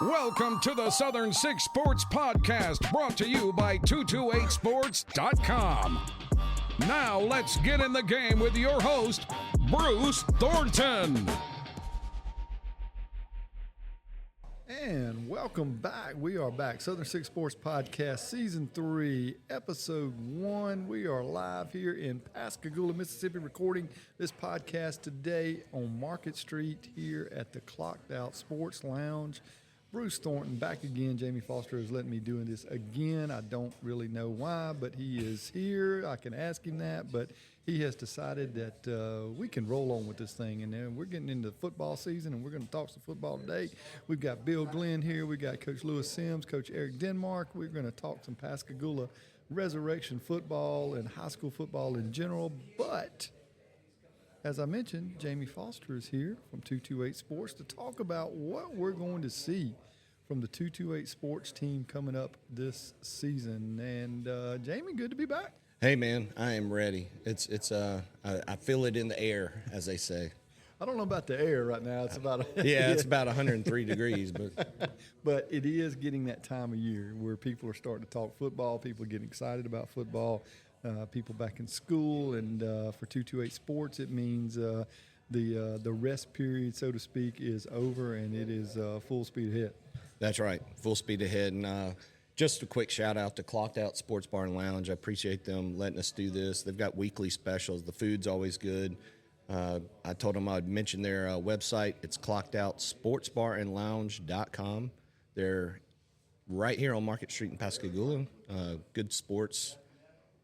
Welcome to the Southern Six Sports Podcast, brought to you by 228sports.com. Now let's get in the game with your host, Bruce Thornton. And welcome back. We are back. Southern Six Sports Podcast, Season 3, Episode 1. We are live here in Pascagoula, Mississippi, recording this podcast today on Market Street here at the Clocked Out Sports Lounge. Bruce Thornton back again. Jamey Foster is letting me doing this again. I don't really know why, but he is here. I can ask him that, but he has decided that we can roll on with this thing. And then we're getting into football season, and we're going to talk some football today. We've got Bill Glenn here. We got Coach Lewis Sims, Coach Eric Denmark. We're going to talk some Pascagoula Resurrection football and high school football in general. But as I mentioned, Jamey Foster is here from 228 Sports to talk about what we're going to see from the 228 Sports team coming up this season. And Jamey, good to be back. Hey man, I am ready. I feel it in the air, as they say. I don't know about the air right now. It's about it's about 103 degrees, but it is getting that time of year where people are starting to talk football. People are getting excited about football. People back in school, and for 228 Sports, it means the rest period, so to speak, is over, and it is full speed ahead. That's right, full speed ahead. And just a quick shout out to Clocked Out Sports Bar and Lounge. I appreciate them letting us do this. They've got weekly specials. The food's always good. I told them I'd mention their website. It's clockedoutsportsbarandlounge.com. They're right here on Market Street in Pascagoula. Good sports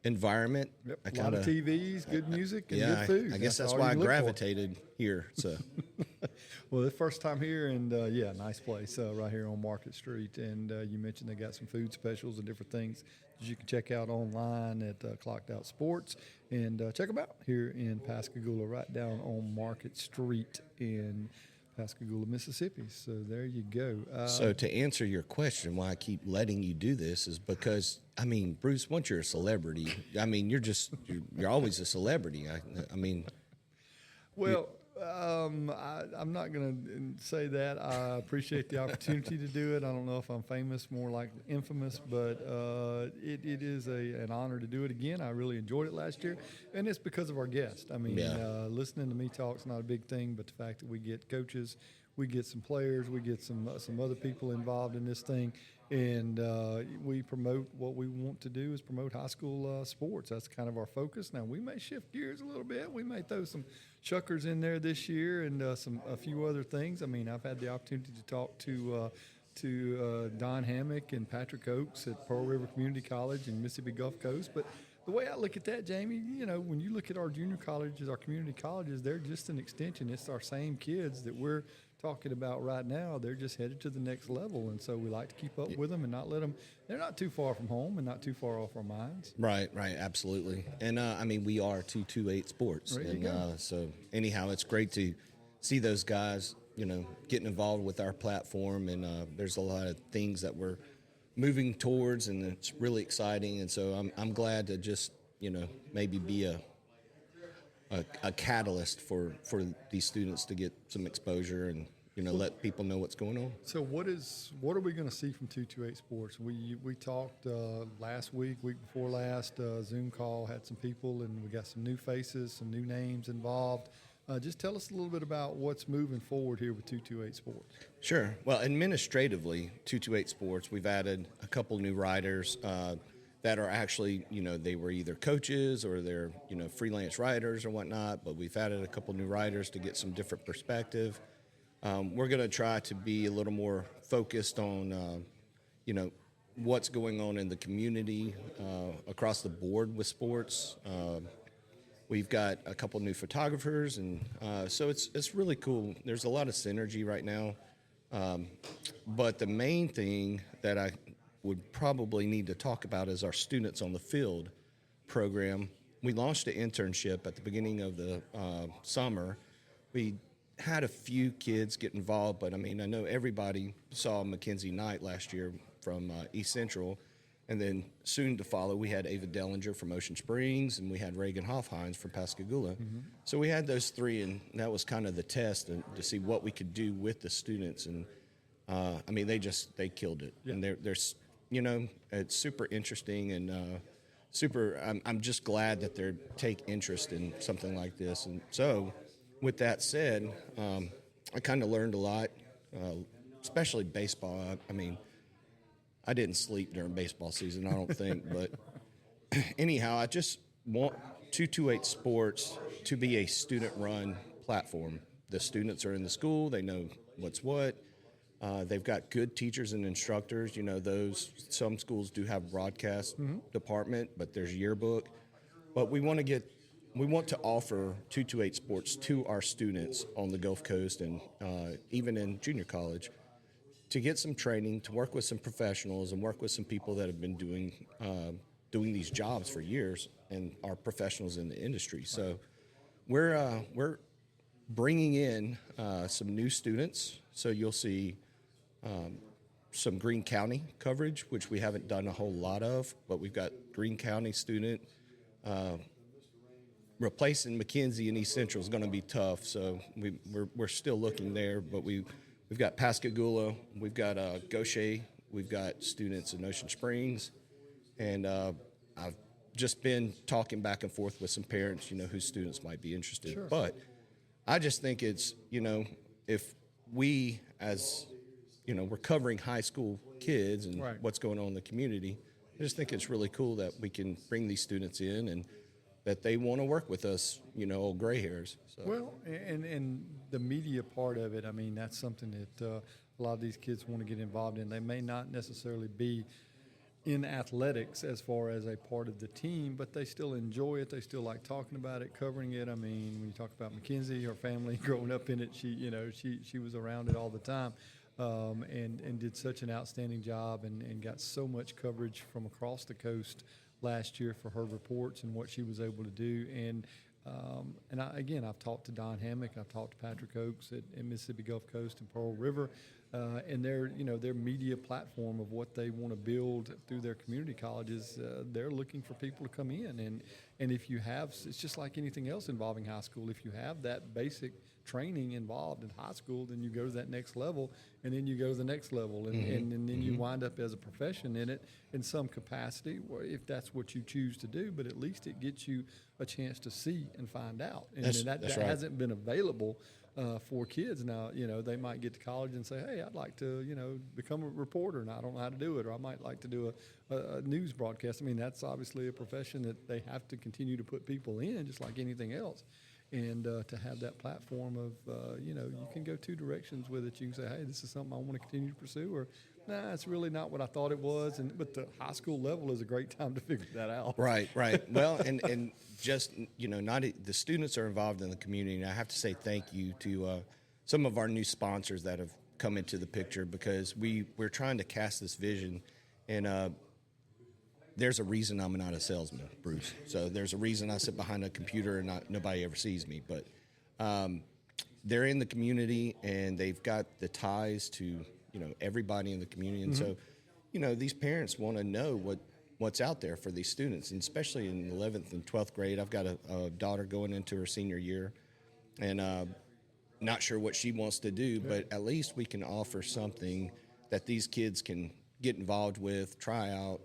environment. Yep. A lot of TVs, good music, and good food. I guess that's why I gravitated here. So, well, the first time here, and nice place right here on Market Street. And you mentioned they got some food specials and different things that you can check out online at Clocked Out Sports, and check them out here in Pascagoula, right down on Market Street in Pascagoula, Mississippi. So there you go. So to answer your question, why I keep letting you do this is because, I mean, Bruce, once you're a celebrity, I mean, you're always a celebrity. I'm not going to say that. I appreciate the opportunity to do it. I don't know if I'm famous, more like infamous, but it is an honor to do it again. I really enjoyed it last year, and it's because of our guest. I mean, listening to me talk's not a big thing, but the fact that we get coaches, we get some players, we get some other people involved in this thing, and we promote what we want to do is promote high school sports. That's kind of our focus. Now, we may shift gears a little bit. We may throw some chuckers in there this year and a few other things. I mean, I've had the opportunity to talk to Don Hammock and Patrick Oakes at Pearl River Community College in Mississippi Gulf Coast. But the way I look at that, Jamey, when you look at our junior colleges, our community colleges, they're just an extension. It's our same kids that we're talking about right now. They're just headed to the next level, and so we like to keep up with them and not let them. They're not too far from home and not too far off our minds. Right, absolutely. And I mean, we are 228 Sports, and so anyhow, it's great to see those guys, getting involved with our platform, and there's a lot of things that we're moving towards, and it's really exciting. And so I'm glad to just maybe be a catalyst for these students to get some exposure and let people know what's going on. So what are we going to see from 228 Sports? We talked last week before last, Zoom call, had some people, and we got some new faces, some new names involved. Just tell us a little bit about what's moving forward here with 228 Sports. Sure. Well, administratively, 228 Sports, we've added a couple new writers that are actually, they were either coaches or they're, freelance writers or whatnot, but we've added a couple new writers to get some different perspective. We're going to try to be a little more focused on, what's going on in the community across the board with sports. We've got a couple new photographers, and so it's really cool. There's a lot of synergy right now, but the main thing that I would probably need to talk about is our Students on the Field program. We launched an internship at the beginning of the summer. We had a few kids get involved, but I know everybody saw Mackenzie Knight last year from East Central. And then soon to follow, we had Ava Dellinger from Ocean Springs, and we had Reagan Hoffhines from Pascagoula. Mm-hmm. So we had those three, and that was kind of the test to see what we could do with the students. And I mean, they killed it. Yeah. And there's, it's super interesting and I'm just glad that they take interest in something like this. And so with that said, I kind of learned a lot, especially baseball. I mean, I didn't sleep during baseball season, I don't think. But anyhow, I just want 228 Sports to be a student-run platform. The students are in the school. They know what's what. They've got good teachers and instructors. Some schools do have broadcast department, but there's yearbook. But we want to offer 228 Sports to our students on the Gulf Coast and even in junior college to get some training, to work with some professionals and work with some people that have been doing these jobs for years and are professionals in the industry. So we're bringing in some new students. So you'll see some Greene County coverage, which we haven't done a whole lot of, but we've got Greene County student. Replacing McKenzie in East Central is going to be tough, so we're still looking there. But we've got Pascagoula, we've got Gaucher, we've got students in Ocean Springs, and I've just been talking back and forth with some parents, whose students might be interested. Sure. But I just think it's, if we as we're covering high school kids and Right. what's going on in the community, I just think it's really cool that we can bring these students in and that they want to work with us, old gray hairs. So. Well, and the media part of it, I mean, that's something that a lot of these kids want to get involved in. They may not necessarily be in athletics as far as a part of the team, but they still enjoy it. They still like talking about it, covering it. I mean, when you talk about Mackenzie, her family growing up in it, she was around it all the time. And did such an outstanding job and got so much coverage from across the coast last year for her reports and what she was able to do. And I've talked to Don Hammock, I've talked to Patrick Oakes at Mississippi Gulf Coast and Pearl River, and their media platform of what they want to build through their community colleges. They're looking for people to come in, and if you have, it's just like anything else involving high school. If you have that basic training involved in high school, then you go to that next level, and then you go to the next level, and then you wind up as a profession in it in some capacity, if that's what you choose to do. But at least it gets you a chance to see and find out, and That's that right. hasn't been available for kids. Now, they might get to college and say, hey, I'd like to, become a reporter, and I don't know how to do it, or I might like to do a news broadcast. I mean, that's obviously a profession that they have to continue to put people in, just like anything else. And to have that platform of, you can go two directions with it. You can say, hey, this is something I want to continue to pursue, or nah, it's really not what I thought it was. But the high school level is a great time to figure that out. Right. Well, and just, not the students are involved in the community. And I have to say thank you to some of our new sponsors that have come into the picture, because we're trying to cast this vision. And there's a reason I'm not a salesman, Bruce. So there's a reason I sit behind a computer and nobody ever sees me. But they're in the community, and they've got the ties to, everybody in the community. And so, these parents want to know what's out there for these students, and especially in 11th and 12th grade. I've got a daughter going into her senior year, and not sure what she wants to do, but at least we can offer something that these kids can get involved with, try out,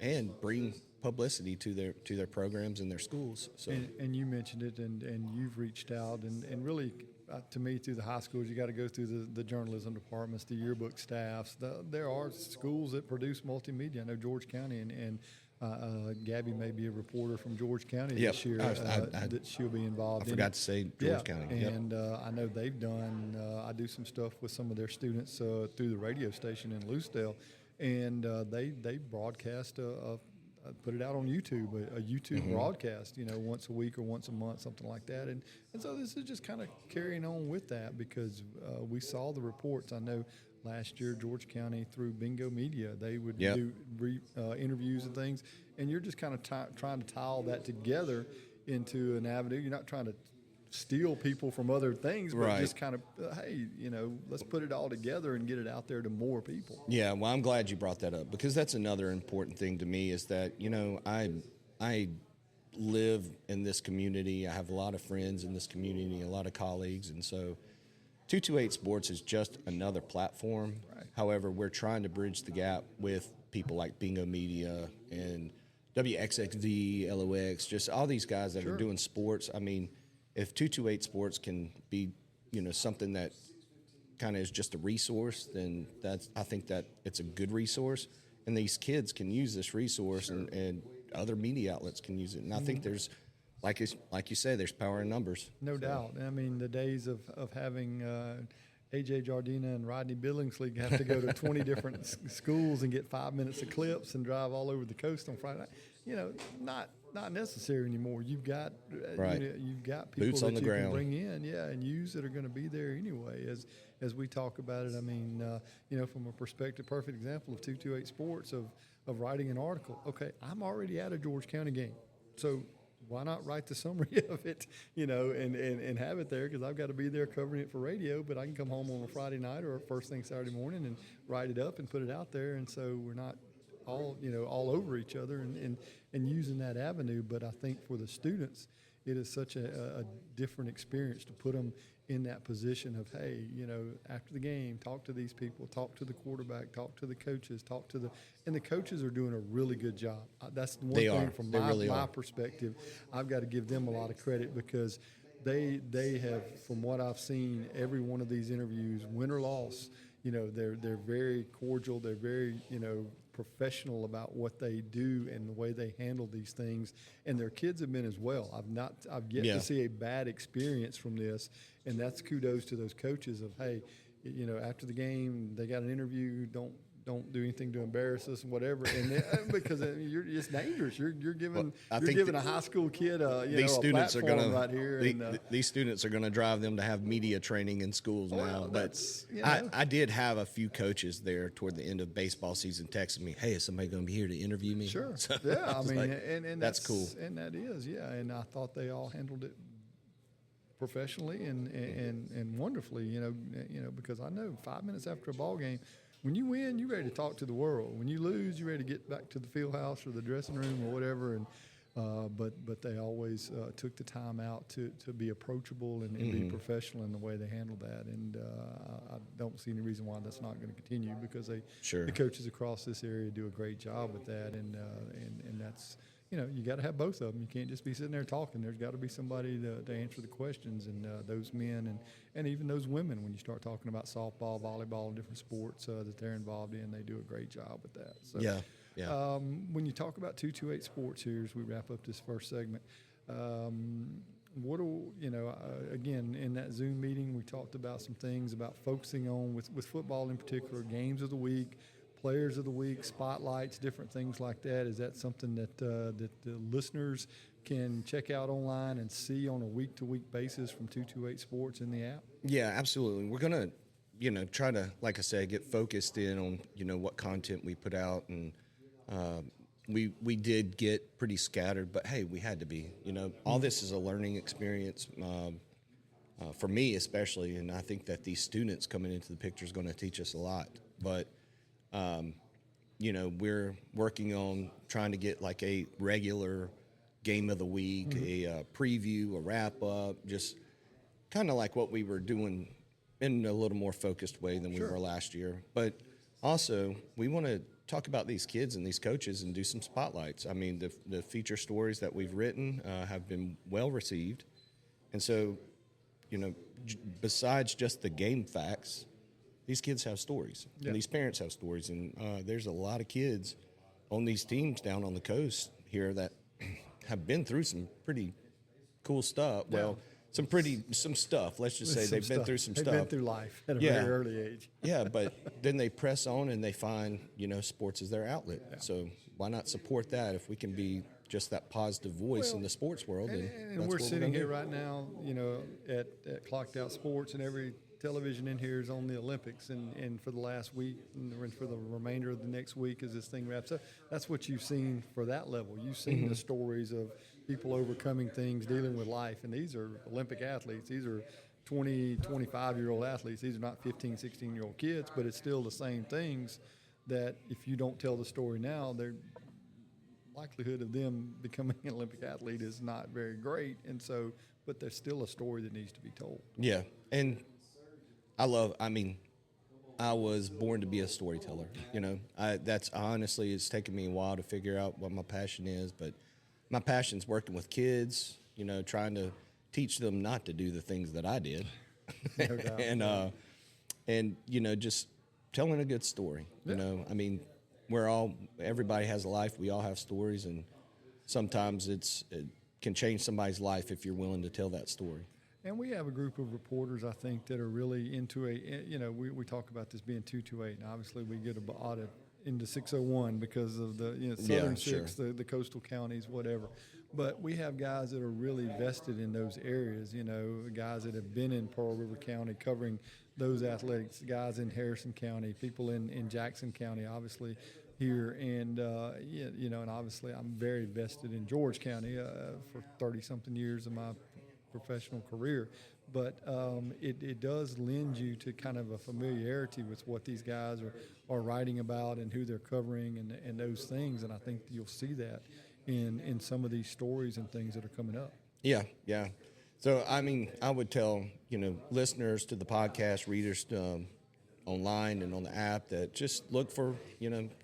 and bring publicity to their programs and their schools. So, and you mentioned it, and you've reached out, and really, to me, through the high schools, you got to go through the journalism departments, the yearbook staffs. There are schools that produce multimedia. I know George County, and Gabby may be a reporter from George County this year that she'll be involved in. I forgot to say George County. And I know they've done, I do some stuff with some of their students through the radio station in Lucedale, and they broadcast put it out on YouTube, a YouTube broadcast, once a week or once a month, something like that. And so this is just kind of carrying on with that, because we saw the reports. I know last year, George County, through Bingo Media, they would do interviews and things, and you're just kind of trying to tie all that together into an avenue. You're not trying to steal people from other things, but just kind of, hey, let's put it all together and get it out there to more people. Yeah, well, I'm glad you brought that up, because that's another important thing to me, is that, I live in this community. I have a lot of friends in this community, a lot of colleagues, and so 228 Sports is just another platform. Right. However, we're trying to bridge the gap with people like Bingo Media and WXXV, LOX, just all these guys that are doing sports. I mean, if 228 Sports can be, something that kind of is just a resource, then I think that it's a good resource. And these kids can use this resource, and other media outlets can use it. And I think there's, like you say, there's power in numbers. No doubt. I mean, the days of having A.J. Jardina and Rodney Billingsley have to go to 20 different schools and get 5 minutes of clips and drive all over the coast on Friday night, not necessary anymore. You've got you've got people Boots that on the you ground. can bring in, and use that are going to be there anyway. As we talk about it, I mean, from a perspective, perfect example of 228 Sports of writing an article. Okay, I'm already at a George County game, so why not write the summary of it, and have it there, because I've got to be there covering it for radio, but I can come home on a Friday night or first thing Saturday morning and write it up and put it out there, and so we're not all over each other and using that avenue. But I think for the students, it is such a different experience to put them in that position of, hey, after the game, talk to these people, talk to the quarterback, talk to the coaches, and the coaches are doing a really good job. That's the one thing from my perspective. I've got to give them a lot of credit, because they have, from what I've seen, every one of these interviews, win or loss, they're very cordial. They're very, professional about what they do and the way they handle these things. And their kids have been as well. I've yet to see a bad experience from this. And that's kudos to those coaches of, hey, after the game, they got an interview, don't do anything to embarrass us and whatever, and because it's dangerous. You're giving a high school kid these students are going right here. These students are going to drive them to have media training in schools now. But I did have a few coaches there toward the end of baseball season texting me, "Hey, is somebody going to be here to interview me?" Sure. So yeah, I mean, like, and that's cool. And that is, and I thought they all handled it professionally and wonderfully. Because I know 5 minutes after a ball game, when you win, you're ready to talk to the world. When you lose, you're ready to get back to the field house or the dressing room or whatever. And but they always took the time out to be approachable and be professional in the way they handled that. And I don't see any reason why that's not going to continue, because the coaches across this area do a great job with that. And that's, you got to have both of them. You can't just be sitting there talking. There's got to be somebody to answer the questions. And those men and even those women, when you start talking about softball, volleyball, and different sports that they're involved in, they do a great job with that. So, yeah. When you talk about 228 Sports here, as we wrap up this first segment, again, in that Zoom meeting, we talked about some things about focusing on, with football in particular, games of the week, players of the week, spotlights, different things like that. Is that something that the listeners can check out online and see on a week-to-week basis from 228 Sports in the app? Yeah, absolutely. We're going to, try to, like I said, get focused in on, what content we put out. And we did get pretty scattered, but, hey, we had to be. All this is a learning experience for me especially, and I think that these students coming into the picture is going to teach us a lot. But we're working on trying to get like a regular game of the week, a preview, a wrap up, just kind of like what we were doing in a little more focused way than we were last year. But also, we want to talk about these kids and these coaches and do some spotlights. I mean, the feature stories that we've written have been well received. And so, besides just the game facts, these kids have stories, and these parents have stories, and there's a lot of kids on these teams down on the coast here that have been through some pretty cool stuff. Yeah. Well, some stuff. Let's just say they've been through some stuff. They've been through life at a very early age. Yeah, but then they press on and they find, sports is their outlet. Yeah. So why not support that if we can be just that positive voice in the sports world? And we're sitting here right now, at Clocked Out Sports, and every television in here is on the Olympics, and for the last week and for the remainder of the next week as this thing wraps up, that's what you've seen for that level. You've seen the stories of people overcoming things, dealing with life, and these are Olympic athletes. These are 20, 25-year-old athletes. These are not 15, 16-year-old kids, but it's still the same things that if you don't tell the story now, their likelihood of them becoming an Olympic athlete is not very great, and so, but there's still a story that needs to be told. Yeah, and I was born to be a storyteller. That's honestly, it's taken me a while to figure out what my passion is, but my passion's working with kids, trying to teach them not to do the things that I did. No doubt. and just telling a good story. Everybody has a life. We all have stories, and sometimes it can change somebody's life if you're willing to tell that story. And we have a group of reporters, I think, that are really into we talk about this being 228, and obviously we get a audit into 601 because of the Southern Six, the coastal counties, whatever. But we have guys that are really vested in those areas, guys that have been in Pearl River County covering those athletics, guys in Harrison County, people in Jackson County, obviously here, and and obviously I'm very vested in George County for 30-something years of my professional career, but it does lend you to kind of a familiarity with what these guys are writing about and who they're covering and those things, and I think you'll see that in some of these stories and things that are coming up. Yeah. So I would tell listeners to the podcast, readers online and on the app, that just look for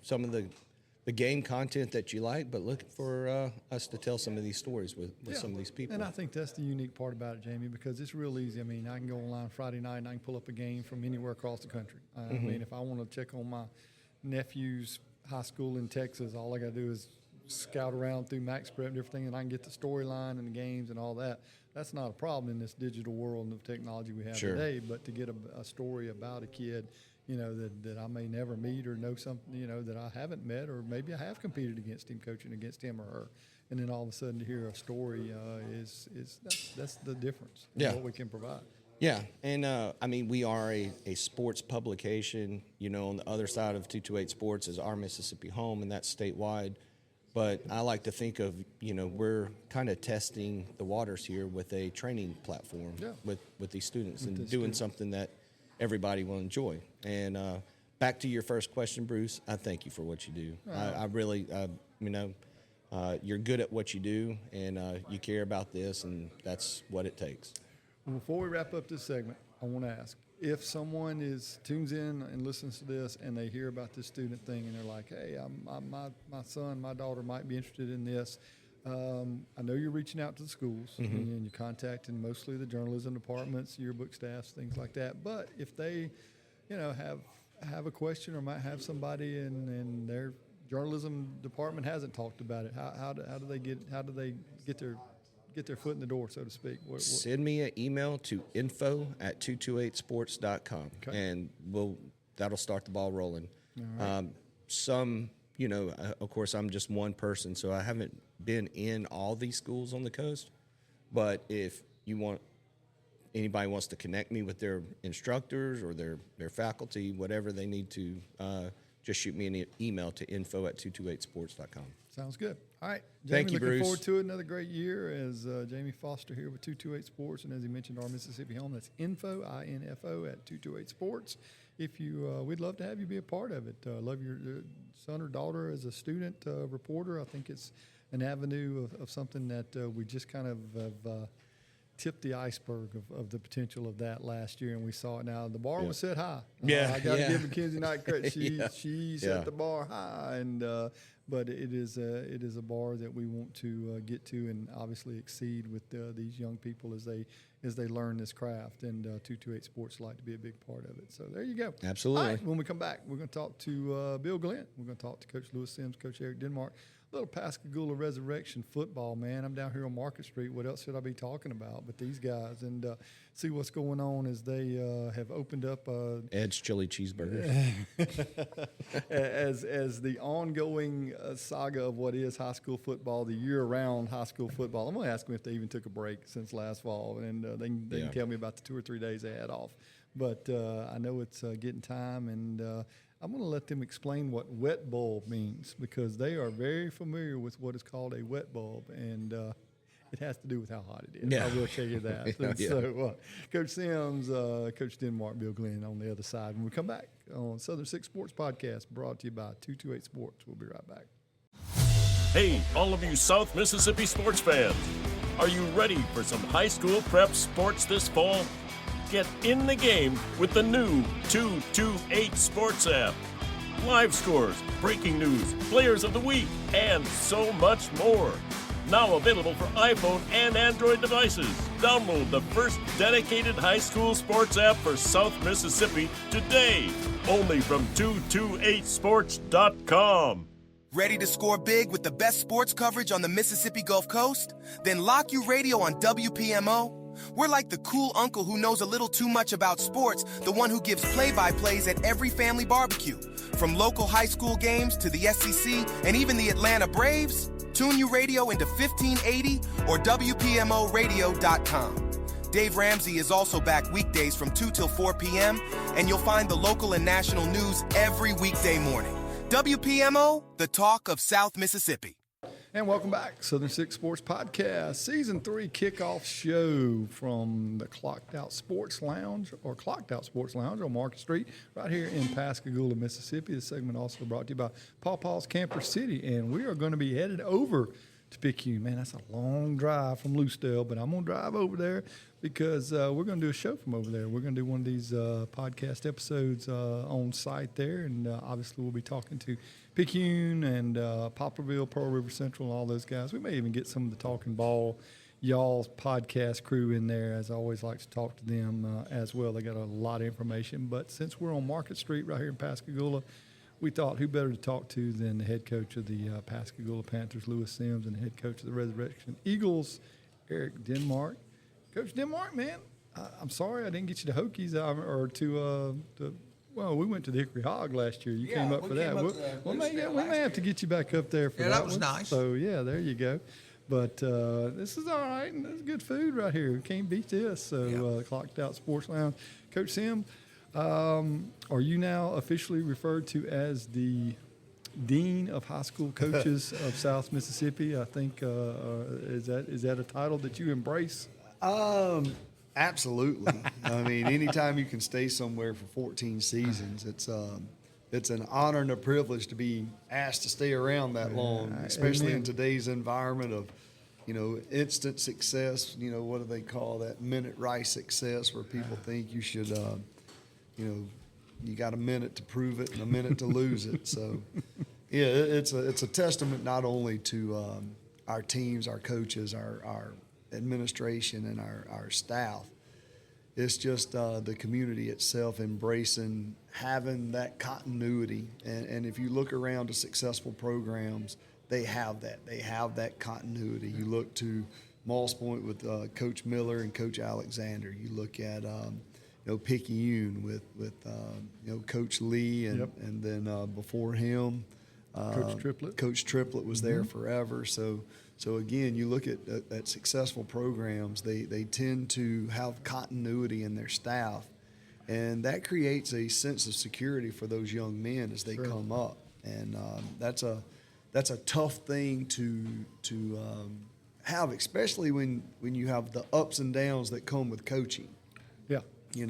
some of the game content that you like, but look for us to tell some of these stories with some of these people. And I think that's the unique part about it, Jamey, because it's real easy. I can go online Friday night and I can pull up a game from anywhere across the country. If I want to check on my nephew's high school in Texas, all I got to do is scout around through Max Prep and everything, and I can get the storyline and the games and all that. That's not a problem in this digital world of technology we have today, but to get a story about a kid that I may never meet or know something, that I haven't met, or maybe I have competed against him, coaching against him or her, and then all of a sudden to hear a story that's the difference in what we can provide. Yeah, and we are a sports publication. On the other side of 228 Sports is our Mississippi home, and that's statewide. But I like to think of, we're kind of testing the waters here with a training platform with these students and doing something that everybody will enjoy. And back to your first question, Bruce, I thank you for what you do. I really, you're good at what you do, and you care about this, and that's what it takes. Well, before we wrap up this segment, I want to ask, if someone tunes in and listens to this and they hear about this student thing and they're like, hey, my son, my daughter might be interested in this, I know you're reaching out to the schools and you're contacting mostly the journalism departments, yearbook staffs, things like that. But if they, have a question or might have somebody in their journalism department hasn't talked about it, how do they get their foot in the door, so to speak? Send me an email to info@228sports.com, and that'll start the ball rolling. Right. Of course, I'm just one person, so I haven't been in all these schools on the coast. But if anybody wants to connect me with their instructors or their faculty, whatever they need to, just shoot me an email to info@228sports.com. Sounds good. All right. Jamey, Thank you, looking Bruce. forward to it. Another great year as Jamey Foster here with 228 Sports. And as he mentioned, our Mississippi home, that's info, I-N-F-O, @228 Sports. If we'd love to have you be a part of it. Love your son or daughter as a student reporter. I think it's an avenue of something that we just kind of have tipped the iceberg of the potential of that last year, and we saw it now. The bar was set high. I got to give Mackenzie Knight credit. She set the bar high, and but it is a bar that we want to get to and obviously exceed with these young people as they learn this craft. And 228 Sports like to be a big part of it. So there you go. Absolutely. All right, when we come back, we're going to talk to Bill Glenn. We're going to talk to Coach Lewis Sims, Coach Eric Denmark. Little Pascagoula Resurrection football, man. I'm down here on Market Street. What else should I be talking about but these guys? And see what's going on as they have opened up Ed's Chili Cheeseburgers. as the ongoing saga of what is high school football, the year-round high school football. I'm going to ask them if they even took a break since last fall, and they can tell me about the 2 or 3 days they had off. But I know it's getting time, and I'm going to let them explain what wet bulb means, because they are very familiar with what is called a wet bulb, and it has to do with how hot it is. I will tell you that. So Coach Sims, Coach Denmark, Bill Glenn on the other side. When we come back on Southern Six Sports Podcast, brought to you by 228 Sports. We'll be right back. Hey, all of you South Mississippi sports fans, are you ready for some high school prep sports this fall? Get in the game with the new 228 Sports app. Live scores, breaking news, players of the week, and so much more. Now available for iPhone and Android devices. Download the first dedicated high school sports app for South Mississippi today. Only from 228sports.com. Ready to score big with the best sports coverage on the Mississippi Gulf Coast? Then lock your radio on WPMO. We're like the cool uncle who knows a little too much about sports, the one who gives play-by-plays at every family barbecue. From local high school games to the SEC and even the Atlanta Braves, tune your radio into 1580 or WPMOradio.com. Dave Ramsey is also back weekdays from 2 till 4 p.m., and you'll find the local and national news every weekday morning. WPMO, the talk of South Mississippi. And welcome back, Southern Six Sports Podcast, Season 3 kickoff show from the Clocked Out Sports Lounge on Market Street, right here in Pascagoula, Mississippi. This segment also brought to you by Paw Paw's Camper City, and we are going to be headed over to Picayune. Man, that's a long drive from Lucedale, but I'm going to drive over there because we're going to do a show from over there. We're going to do one of these podcast episodes on site there, and obviously we'll be talking to Picayune and Poplarville, Pearl River Central, and all those guys. We may even get some of the Talking Ball, y'all's podcast crew in there, as I always like to talk to them as well. They got a lot of information. But since we're on Market Street right here in Pascagoula, we thought who better to talk to than the head coach of the Pascagoula Panthers, Lewis Sims, and the head coach of the Resurrection Eagles, Eric Denmark. Coach Denmark, man, I'm sorry I didn't get you to Hokies well, we went to the Hickory Hog last year. You came up for that. We may have to get you back up there for that. Yeah, that was one. nice. So, yeah, there you go. But this is all right, and there's good food right here. We can't beat this. So, Clocked Out Sports Lounge. Coach Sim, are you now officially referred to as the Dean of High School Coaches of South Mississippi? I think, is that a title that you embrace? Absolutely. I mean, anytime you can stay somewhere for 14 seasons, it's an honor and a privilege to be asked to stay around that long, especially in today's environment of, instant success. What do they call that? Minute rice success, where people think you should, you got a minute to prove it and a minute to lose it. So, yeah, it's a testament not only to our teams, our coaches, our administration, and our staff. It's just the community itself embracing having that continuity. And if you look around to successful programs, they have that. They have that continuity. You look to Moss Point with Coach Miller and Coach Alexander. You look at Picayune with Coach Lee and then before him, Coach Triplett was there forever. So again, you look at successful programs, they tend to have continuity in their staff, and that creates a sense of security for those young men as they come up. And that's a tough thing to have, especially when you have the ups and downs that come with coaching. Yeah, you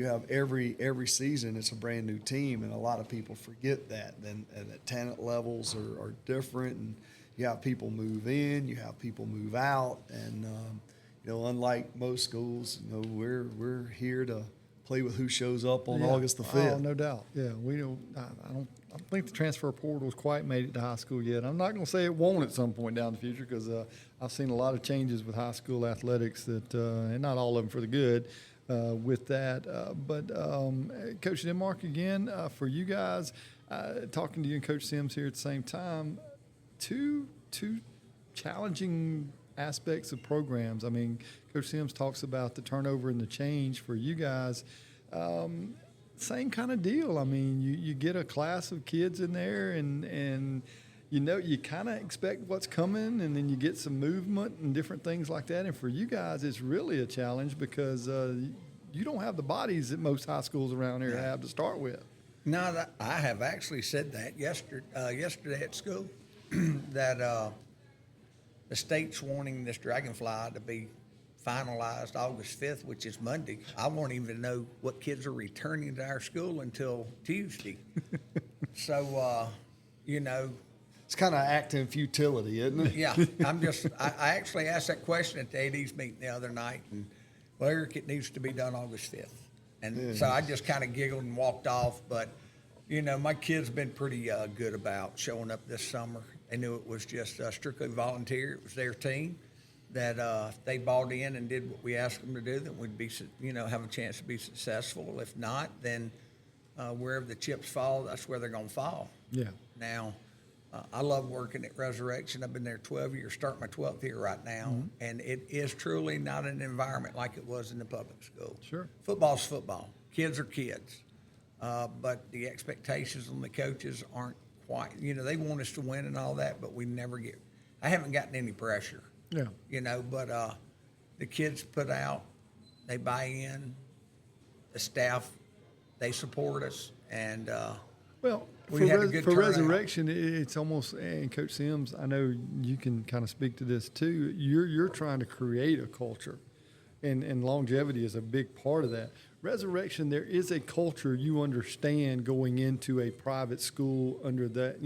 have every season it's a brand new team, and a lot of people forget that. And the talent levels are different, and you have people move in, you have people move out, and unlike most schools, we're here to play with who shows up on August the 5th. Oh, no doubt. Yeah, we don't. I don't think the transfer portal's quite made it to high school yet. I'm not going to say it won't at some point down the future, because I've seen a lot of changes with high school athletics that, and not all of them for the good. With that, but Coach Denmark, again, for you guys, talking to you and Coach Sims here at the same time. Two challenging aspects of programs. I mean, Coach Sims talks about the turnover and the change for you guys. Same kind of deal. I mean, you get a class of kids in there, and you kind of expect what's coming, and then you get some movement and different things like that. And for you guys, it's really a challenge because you don't have the bodies that most high schools around here have to start with. No, I have actually said that yesterday at school. That the state's wanting this Dragonfly to be finalized August 5th, which is Monday. I won't even know what kids are returning to our school until Tuesday. So, it's kind of acting futility, isn't it? Yeah, I actually asked that question at the AD's meeting the other night, and Well, Eric, it needs to be done August 5th. And so I just kind of giggled and walked off. But, my kids been pretty good about showing up this summer. They knew it was just strictly volunteer. It was their team that if they bought in and did what we asked them to do, then we'd be, have a chance to be successful. If not, then wherever the chips fall, that's where they're going to fall. Yeah. Now, I love working at Resurrection. I've been there 12 years, starting my 12th year right now, and it is truly not an environment like it was in the public school. Sure. Football's football. Kids are kids. But the expectations on the coaches aren't quite, they want us to win and all that, but we never get, I haven't gotten any pressure. Yeah. But the kids put out, they buy in, the staff, they support us, and well, we had a good for turnout. Resurrection, it's almost, and Coach Sims, I know you can kind of speak to this too. You're trying to create a culture, and longevity is a big part of that. Resurrection, there is a culture you understand going into a private school under that,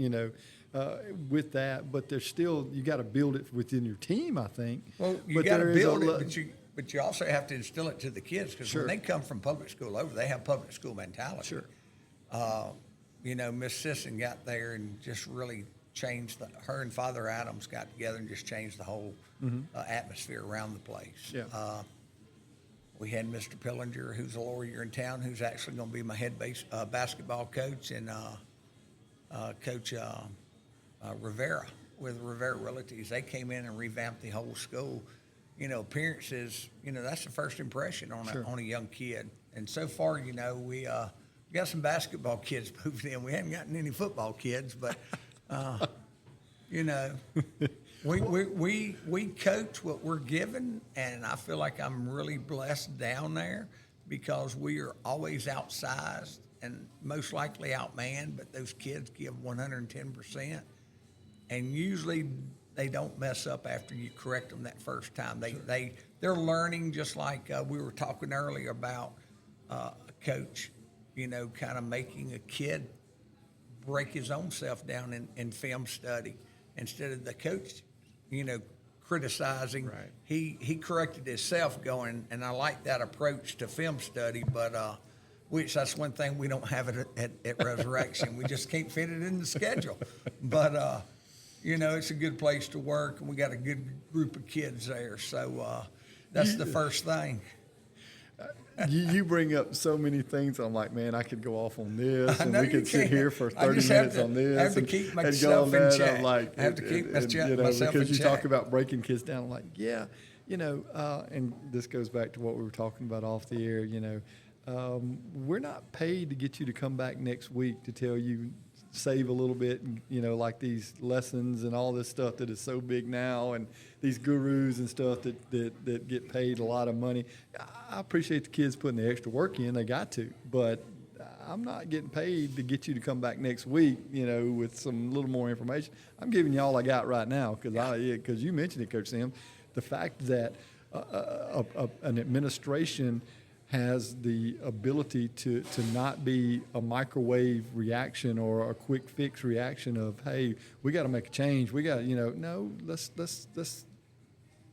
with that, but there's still, you got to build it within your team, I think. Well, you got to build it, but you also have to instill it to the kids, because when they come from public school over, they have public school mentality. Sure. Miss Sisson got there and just really changed her and Father Adams got together and just changed the whole atmosphere around the place. Yeah. We had Mr. Pillinger, who's a lawyer in town, who's actually going to be my head basketball coach, and Coach Rivera with Rivera Realties. They came in and revamped the whole school. Appearances, that's the first impression on a young kid. And so far, we got some basketball kids moved in. We haven't gotten any football kids, but we coach what we're given, and I feel like I'm really blessed down there because we are always outsized and most likely outmanned, but those kids give 110%, and usually they don't mess up after you correct them that first time. They're learning, just like we were talking earlier about a coach, kind of making a kid break his own self down in film study instead of the coach, criticizing. Right. He corrected himself going, and I like that approach to film study, but which that's one thing we don't have it at Resurrection. We just can't fit it in the schedule. But, it's a good place to work, and we got a good group of kids there. So that's the first thing. You bring up so many things. I'm like, man, I could go off on this, and we could sit here for 30 minutes on this. I have to keep myself in check. I have to keep myself in check. Because you talk about breaking kids down. I'm like, yeah, and this goes back to what we were talking about off the air. We're not paid to get you to come back next week to tell you save a little bit, and like these lessons and all this stuff that is so big now, and these gurus and stuff that get paid a lot of money. I appreciate the kids putting the extra work in, they got to, but I'm not getting paid to get you to come back next week, with some little more information. I'm giving you all I got right now, because you mentioned it, Coach Sam, the fact that an administration has the ability to not be a microwave reaction or a quick fix reaction of, hey, we got to make a change. We got, no, let's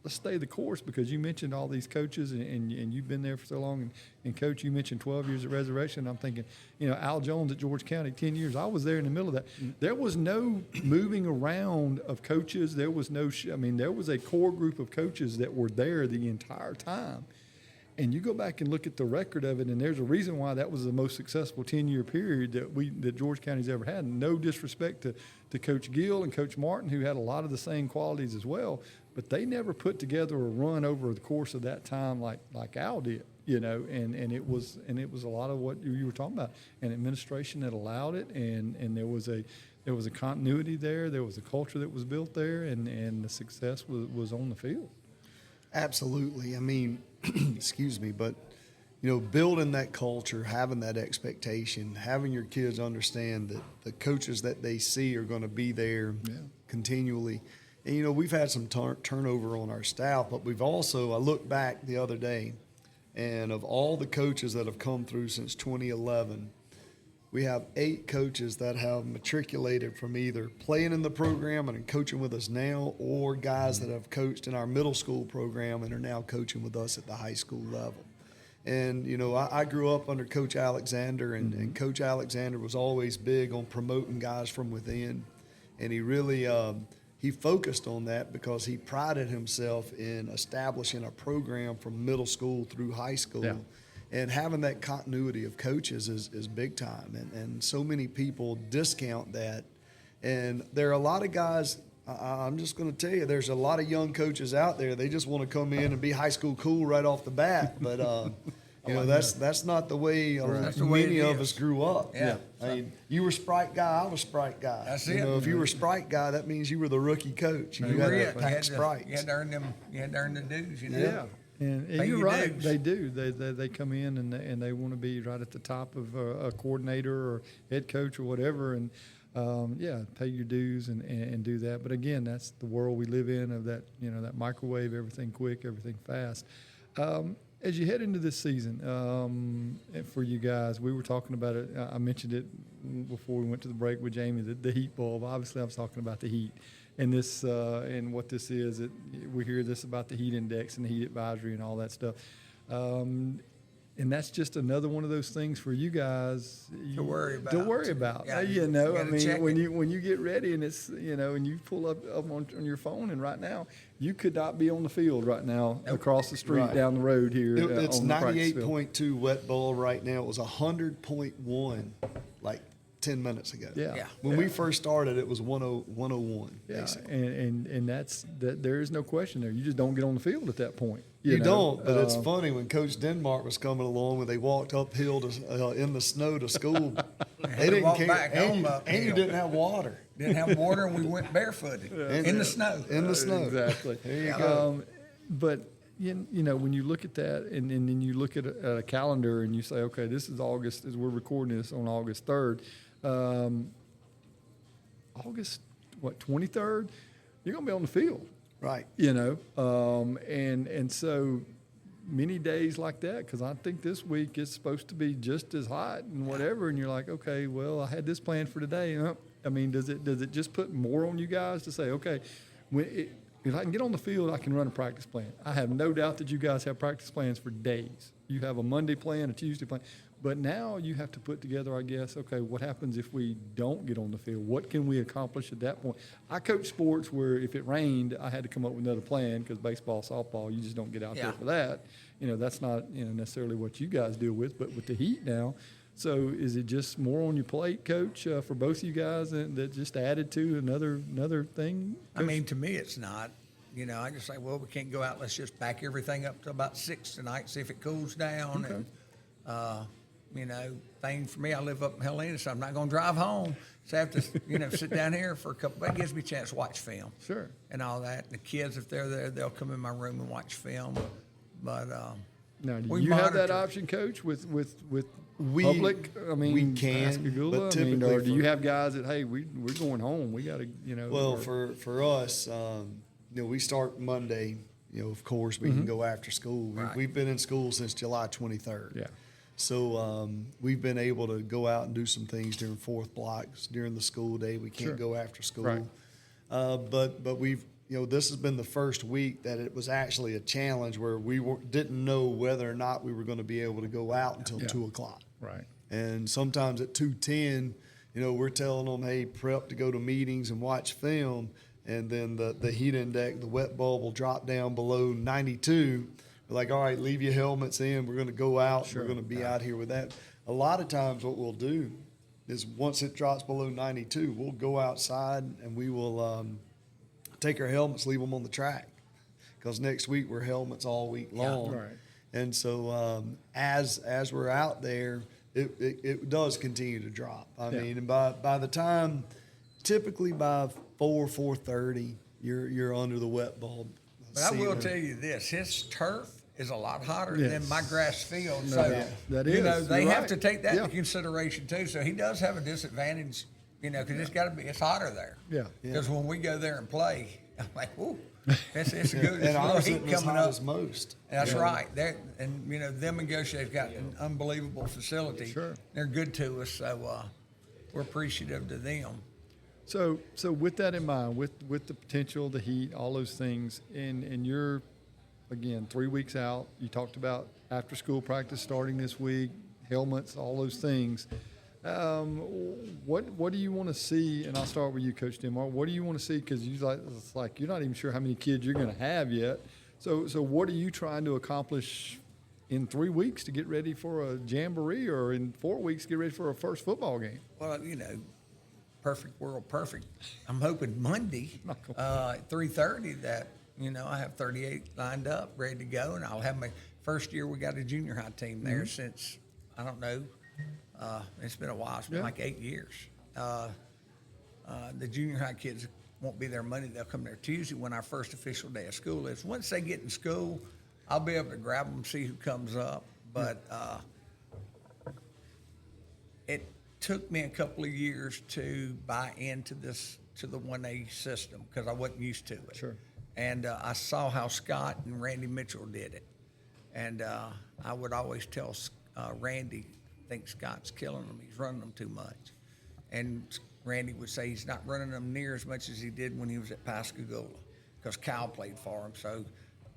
stay the course, because you mentioned all these coaches and you've been there for so long. And Coach, you mentioned 12 years at Resurrection. I'm thinking, Al Jones at George County, 10 years. I was there in the middle of that. There was no moving around of coaches. There was no, there was a core group of coaches that were there the entire time. And you go back and look at the record of it, and there's a reason why that was the most successful 10-year period that George County's ever had. No disrespect to Coach Gill and Coach Martin, who had a lot of the same qualities as well, but they never put together a run over the course of that time like Al did, and it was a lot of what you were talking about, an administration that allowed it, and there was a continuity there, there was a culture that was built there, and the success was on the field. Absolutely. Excuse me, but building that culture, having that expectation, having your kids understand that the coaches that they see are going to be there continually. And we've had some turnover on our staff, but we've also, I looked back the other day, and of all the coaches that have come through since 2011, we have 8 coaches that have matriculated from either playing in the program and coaching with us now, or guys that have coached in our middle school program and are now coaching with us at the high school level. And, you know, I grew up under Coach Alexander, and Coach Alexander was always big on promoting guys from within. And he really he focused on that because he prided himself in establishing a program from middle school through high school. Yeah. And having that continuity of coaches is big time. And so many people discount that. And there are a lot of guys, I'm just going to tell you, there's a lot of young coaches out there. They just want to come in and be high school cool right off the bat. But, you know, that's not the way many of us grew up. Yeah. I mean, you were Sprite guy, I was Sprite guy. That's you it. know, if you were Sprite guy, that means you were the rookie coach. You had to pack Sprites. You had to earn them. You had to earn the dues. You know. Yeah. And Pay you're your right. dues. They do. They come in and they want to be right at the top of a coordinator or head coach or whatever. And pay your dues and do that. But again, that's the world we live in, of that, you know, that microwave, everything quick, everything fast. As you head into this season, for you guys, we were talking about it. I mentioned it before we went to the break with Jamey, the heat bulb. Obviously, I was talking about the heat. And this and what this is, we hear this about the heat index and the heat advisory and all that stuff, and that's just another one of those things for you guys To worry about. Yeah, you know, you I gotta mean, check when it. you get ready and it's, you know, and you pull up on your phone, and right now you could not be on the field right now across the street Right. down the road here. It's on the practice field. 98.2 wet ball right now. It was 100.1 like 10 minutes ago. Yeah. When we first started, it was 101. Yeah, Basically. and that's that. There is no question there. You just don't get on the field at that point. You know? don't, but it's funny when Coach Denmark was coming along, when they walked uphill in the snow to school, they didn't walk care. back home And you didn't have water. Didn't have water, and we went barefooted in the snow. In the snow. Exactly. There you go. But you know, when you look at that, and then you look at a calendar, and you say, okay, this is August, as we're recording this on August 3rd. August 23rd, you're gonna be on the field, Right. you know, and so many days like that, because I think this week is supposed to be just as hot and whatever, and you're like, okay, well, I had this planned for today. I mean, does it just put more on you guys to say, okay, if I can get on the field, I can run a practice plan. I have no doubt that you guys have practice plans for days. You have a Monday plan, a Tuesday plan. But now you have to put together, I guess, okay, what happens if we don't get on the field? What can we accomplish at that point? I coach sports where if it rained, I had to come up with another plan, because baseball, softball, you just don't get out there for that. You know, that's not, you know, necessarily what you guys deal with. But with the heat now, so is it just more on your plate, Coach, for both of you guys, that just added to another thing? I mean, to me, it's not. You know, I just say, well, we can't go out. Let's just back everything up to about 6 tonight, see if it cools down. Okay. And, you know, thing for me, I live up in Helena, so I'm not going to drive home. So I have to, you know, sit down here for a couple. That gives me a chance to watch film. Sure. And all that. And the kids, if they're there, they'll come in my room and watch film. But Now, do we you have that monitor. option, Coach, with We- public? I mean, we can, Pascagoula? but I mean, typically or do you for- have guys that, hey, we're going home. We got to, you know. Well, or- for us, you know, we start Monday. You know, of course, we can go after school. Right. We've been in school since July 23rd. Yeah. So we've been able to go out and do some things during fourth blocks during the school day. We can't Sure. go after school. Right. But we've, you know, this has been the first week that it was actually a challenge where we didn't know whether or not we were going to be able to go out until 2 o'clock. Right. And sometimes at 2:10, you know, we're telling them, hey, prep to go to meetings and watch film. And then the heat index, the wet bulb will drop down below 92. We're like, all right, leave your helmets in. We're going to go out. Sure. We're going to be out here with that. A lot of times what we'll do is once it drops below 92, we'll go outside and we will take our helmets, leave them on the track. Because next week we're helmets all week long. Right. And so as we're out there, it does continue to drop. I mean, and by the time, typically by 4:30, you're under the wet bulb. But I will ceiling. tell you this: his turf is a lot hotter Yes. than my grass field. No, So that you is. know they You're have right. to take that Yeah. into consideration too. So he does have a disadvantage, you know, because it's hotter there. Yeah. Because when we go there and play, I'm like, ooh, It's a good. And It's a little ours heat isn't as coming hot up. as most. That's right. And them and Goshen's got an unbelievable facility. Sure. They're good to us, so we're appreciative to them. So with that in mind, with the potential, the heat, all those things, and you're, again, 3 weeks out. You talked about after school practice starting this week, helmets, all those things. What do you want to see? And I'll start with you, Coach Denmark. What do you want to see? Because it's like you're not even sure how many kids you're going to have yet. So what are you trying to accomplish in 3 weeks to get ready for a jamboree, or in 4 weeks to get ready for a first football game? Well, perfect world, perfect. I'm hoping Monday at 3:30 that I have 38 lined up, ready to go, and I'll have my first year. We got a junior high team there since I don't know. It's been a while. It's been like 8 years. The junior high kids won't be there Monday. They'll come there Tuesday when our first official day of school is. Once they get in school, I'll be able to grab them, see who comes up. But it took me a couple of years to buy into the 1A system because I wasn't used to it. Sure. And I saw how Scott and Randy Mitchell did it. And I would always tell Randy, I think Scott's killing them. He's running them too much. And Randy would say he's not running them near as much as he did when he was at Pascagoula because Cal played for him. So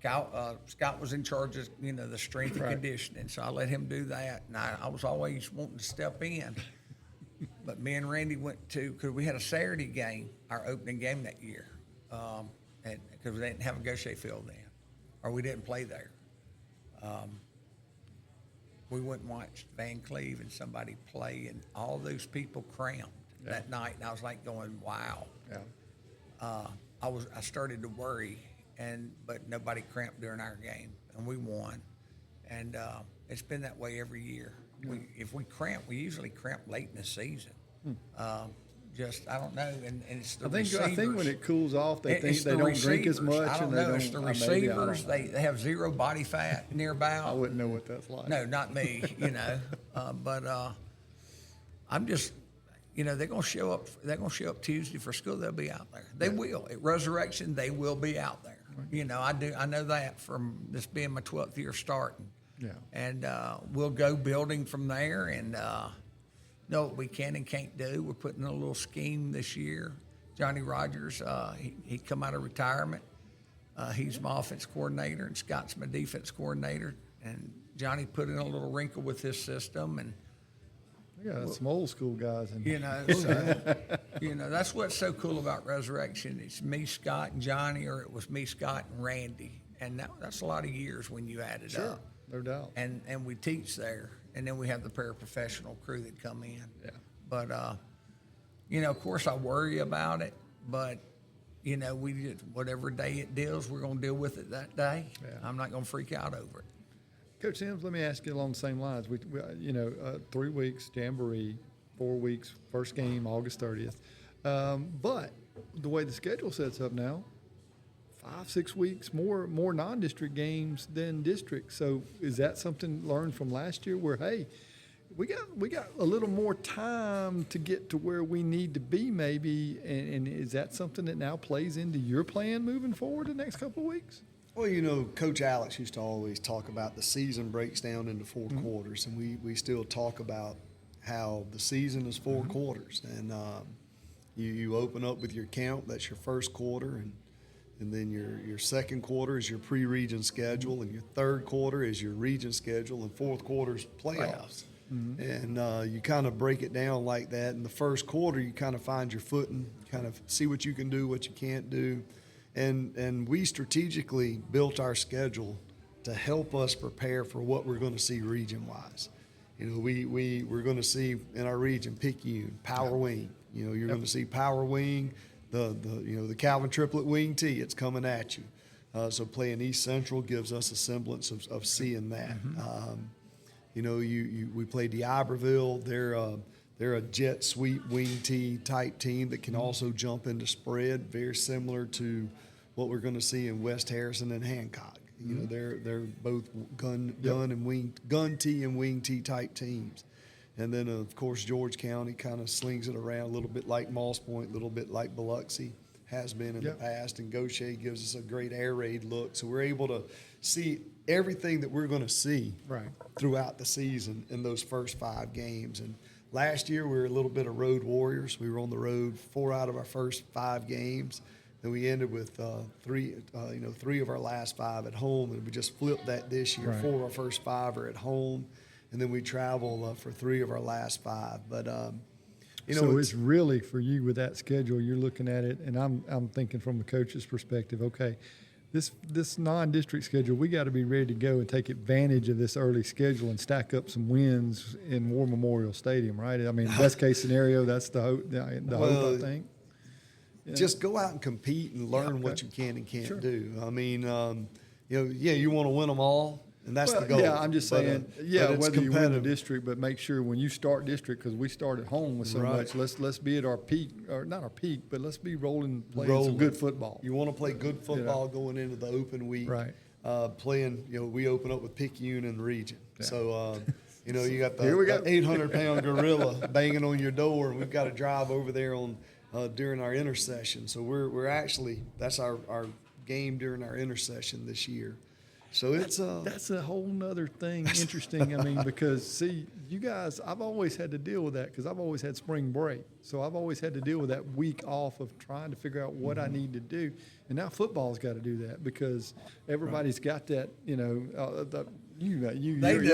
Scott was in charge of, the strength and conditioning. So I let him do that. And I was always wanting to step in. But me and Randy went to, because we had a Saturday game, our opening game that year, because we didn't have a Goshen field then, or we didn't play there. We went and watched Van Cleve and somebody play, and all those people cramped that night, and I was like going, wow. Yeah. I started to worry, but nobody cramped during our game, and we won. And it's been that way every year. If we cramp, we usually cramp late in the season. I don't know, and it's the receivers. I think when it cools off, they think they don't drink as much. I don't know. It's the receivers. They have zero body fat nearby. I wouldn't know what that's like. No, not me. But I'm just, they're gonna show up. They're gonna show up Tuesday for school. They'll be out there. They will at Resurrection. They will be out there. I know that from this being my 12th year starting. Yeah. And we'll go building from there and know what we can and can't do. We're putting in a little scheme this year. Johnny Rogers, he come out of retirement. He's my offense coordinator, and Scott's my defense coordinator. And Johnny put in a little wrinkle with his system. And yeah, some old school guys. That's what's so cool about Resurrection. It's me, Scott, and Johnny, or it was me, Scott, and Randy. And that's a lot of years when you add it up. No doubt. And we teach there, and then we have the paraprofessional crew that come in. Yeah. But of course I worry about it, but we just, whatever day it deals, we're going to deal with it that day. Yeah. I'm not going to freak out over it. Coach Sims, let me ask you along the same lines. We 3 weeks jamboree, 4 weeks first game August 30th, but the way the schedule sets up now, 5-6 weeks more non-district games than district. So is that something learned from last year where, hey, we got a little more time to get to where we need to be maybe, and is that something that now plays into your plan moving forward the next couple of weeks? Well, Coach Alex used to always talk about the season breaks down into 4 quarters, and we still talk about how the season is 4 quarters, and you open up with your count. That's your first quarter, and then your second quarter is your pre-region schedule, and your third quarter is your region schedule, and fourth quarter is playoffs. And you kind of break it down like that. In the first quarter, you kind of find your footing, kind of see what you can do, what you can't do. And we strategically built our schedule to help us prepare for what we're going to see region-wise. We're going to see in our region Picayune, Power Wing. You're going to see Power Wing, the Calvin Triplet Wing T. It's coming at you. So playing East Central gives us a semblance of seeing that. We played D'Iberville. They're a jet sweep wing T type team that can also jump into spread, very similar to what we're going to see in West Harrison and Hancock. They're both gun and gun T and wing T type teams. And then of course George County kind of slings it around a little bit like Moss Point, a little bit like Biloxi. has been in the past, and Gaucher gives us a great air raid look. So we're able to see everything that we're going to see throughout the season in those first 5 games. And last year we were a little bit of road warriors. We were on the road 4 out of our first 5 games. Then we ended with 3 of our last 5 at home, and we just flipped that this year. 4 of our first 5 are at home, and then we travel for 3 of our last 5. But so it's really, for you with that schedule, you're looking at it, and I'm thinking from the coach's perspective. Okay, this non-district schedule, we got to be ready to go and take advantage of this early schedule and stack up some wins in War Memorial Stadium, right? I mean, best case scenario, that's the hope. Hope, I think. Just go out and compete and learn what you can and can't do. I mean, you want to win them all, and that's the goal. Yeah, I'm just saying, but whether you win the district, but make sure when you start district, because we start at home with so much, let's be at our peak, or not our peak, but let's be playing some good football. You want to play good football going into the open week. Right. Playing, we open up with Picayune in the region. Yeah. So, you got the 800-pound gorilla banging on your door, and we've got to drive over there during our intercession. So we're actually, that's our game during our intercession this year. So that's a whole nother thing. Interesting. I mean, because see, you guys, I've always had to deal with that because I've always had spring break. So I've always had to deal with that week off of trying to figure out what I need to do. And now football's got to do that because everybody's got that, They do,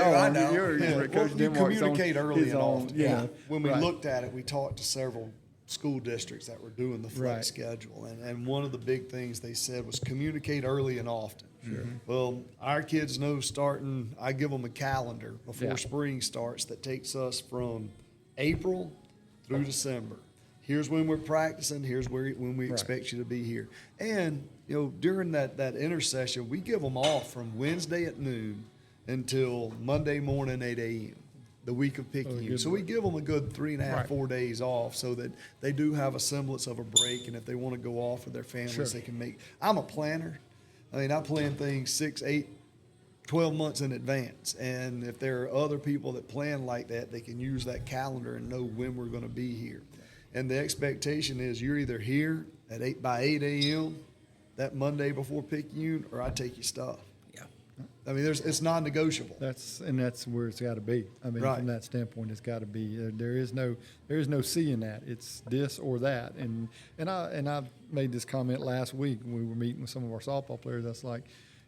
I know. You communicate early and often. When we Right. looked at it, we talked to several school districts that were doing the flex schedule. And one of the big things they said was communicate early and often. Sure. Well, our kids know I give them a calendar before spring starts that takes us from April through December. Here's when we're practicing. Here's when we expect you to be here. And, during that intercession, we give them off from Wednesday at noon until Monday morning, 8 a.m., the week of Picayune. So we give them a good 3.5, 4 days off so that they do have a semblance of a break. And if they want to go off with their families, they can make. I'm a planner. I mean, I plan things 6, 8, 12 months in advance. And if there are other people that plan like that, they can use that calendar and know when we're going to be here. And the expectation is you're either here by 8 a.m. that Monday before Picayune, or I take your stuff. Yeah. I mean, it's non-negotiable. That's where it's got to be. I mean, from that standpoint, it's got to be. There is no seeing that. It's this or that. And I made this comment last week when we were meeting with some of our softball players. That's like,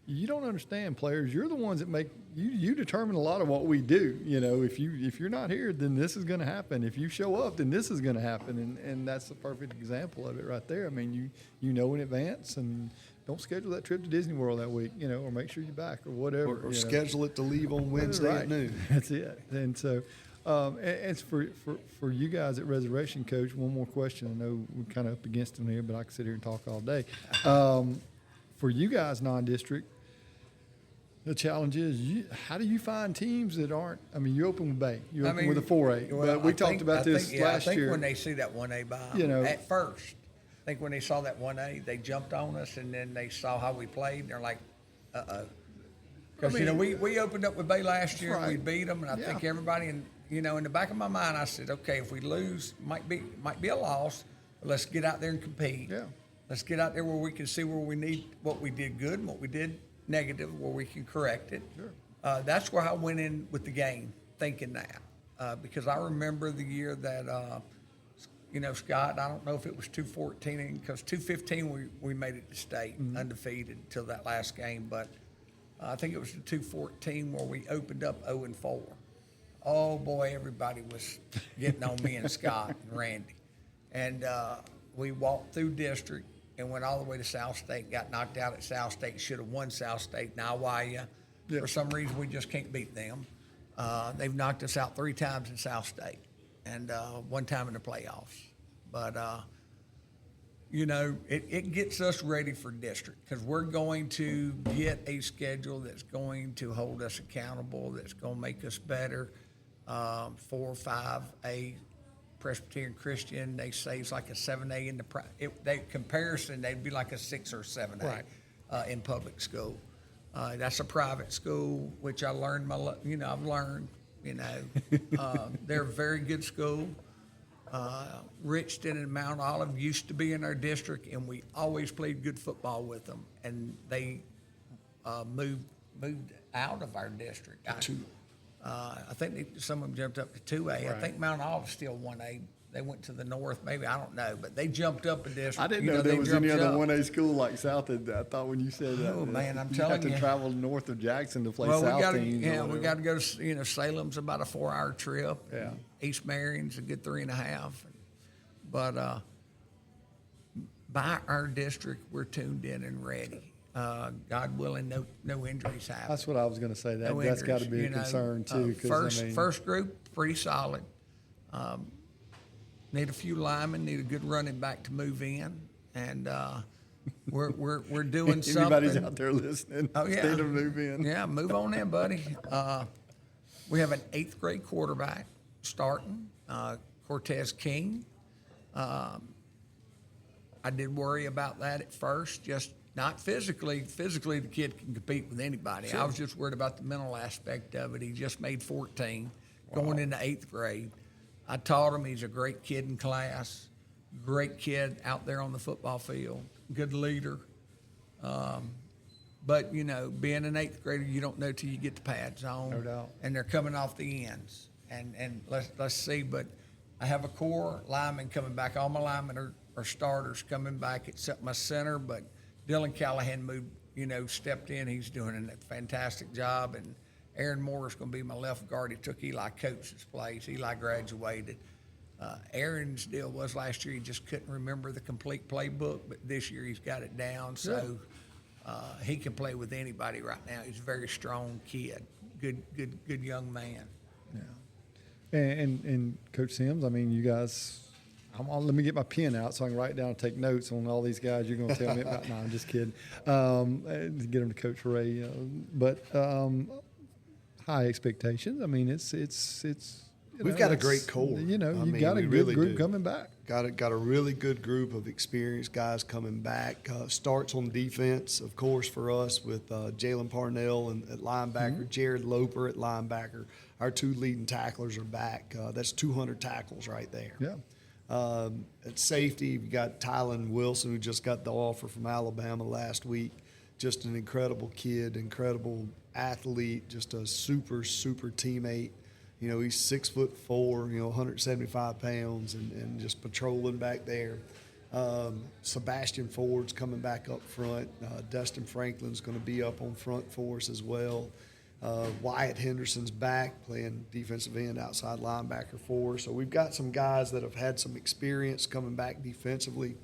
you don't understand, players. You're the ones that make you determine a lot of what we do. If you're not here, then this is going to happen. If you show up, then this is going to happen. And that's the perfect example of it right there. I mean, you know in advance, and don't schedule that trip to Disney World that week, or make sure you're back or whatever. Or schedule it to leave on Wednesday at noon. That's it. And so, it's for you guys at Reservation Coach. One more question. I know we're kind of up against them here, but I can sit here and talk all day. For you guys, non-district, the challenge is, how do you find teams that aren't? I mean, you open with Bay, you open with a 4A. Well, but we talked about this last year. I think when they see that 1A by at first, I think when they saw that 1A, they jumped on us, and then they saw how we played, and they're like, uh-oh. Because, we opened up with Bay last year, and we beat them, and I think everybody, in the back of my mind, I said, okay, if we lose, might be a loss, but let's get out there and compete. Yeah. Let's get out there where we can see where we need, what we did good and what we did negative, where we can correct it. Sure. That's where I went in with the game, thinking that. Because I remember the year that, Scott, I don't know if it was 214, because 215 we made it to state, undefeated until that last game, but I think it was the 214 where we opened up 0-4. Oh boy, everybody was getting on me and Scott and Randy. And we walked through district and went all the way to South State, got knocked out at South State, should have won South State. Now, for some reason, we just can't beat them. They've knocked us out 3 times in South State and 1 time in the playoffs. But, it gets us ready for district because we're going to get a schedule that's going to hold us accountable, that's going to make us better. 4 or 5A Presbyterian Christian, they say it's like a 7A in the comparison, they'd be like a 6 or 7A in public school. That's a private school, which I learned I've learned, they're a very good school. Richton and Mount Olive used to be in our district, and we always played good football with them. And they moved out of our district. I think some of them jumped up to 2A. I think Mount Olive still 1A. They went to the north, maybe, I don't know, but they jumped up a district. I didn't know there was any other 1A school like South. I thought when you said that, man, I'm telling you, have to travel north of Jackson to play South teams. We got to go to, Salem's about a 4-hour trip. Yeah. East Marion's a good 3.5. But by our district, we're tuned in and ready. God willing, no injuries happen. That's what I was going to say. That's got to be a concern too. First group, pretty solid. Need a few linemen, need a good running back to move in, and we're doing something. Anybody's out there listening? Oh yeah, need to move in. Yeah, move on in, buddy. We have an 8th grade quarterback starting, Cortez King. I did worry about that at first, just not physically. Physically, the kid can compete with anybody. Sure. I was just worried about the mental aspect of it. He just made 14, going into 8th grade. I taught him. He's a great kid in class, great kid out there on the football field, good leader. But, being an 8th grader, you don't know till you get the pads on. No doubt. And they're coming off the ends. And let's see. But I have a core lineman coming back. All my linemen are starters coming back except my center. But Dylan Callahan moved, stepped in. He's doing a fantastic job. And Aaron Moore is going to be my left guard. He took Eli Coates' place. Eli graduated. Aaron's deal was last year he just couldn't remember the complete playbook, but this year he's got it down. So he can play with anybody right now. He's a very strong kid, good young man. Yeah. And Coach Sims, you guys. Let me get my pen out so I can write down and take notes on all these guys you're going to tell me about. No, I'm just kidding. Get them to Coach Ray, but. High expectations. It's. We've got a great core. You got a good group coming back. Got a really good group of experienced guys coming back. Starts on defense, of course, for us with Jalen Parnell at linebacker, Jared Loper at linebacker. Our 2 leading tacklers are back. That's 200 tackles right there. Yeah. At safety, we got Tylen Wilson, who just got the offer from Alabama last week. Just an incredible kid, incredible athlete, just a super teammate. He's 6'4", 175 pounds, and just patrolling back there. Sebastian Ford's coming back up front. Dustin Franklin's going to be up on front for us as well. Wyatt Henderson's back playing defensive end, outside linebacker for us. So we've got some guys that have had some experience coming back defensively.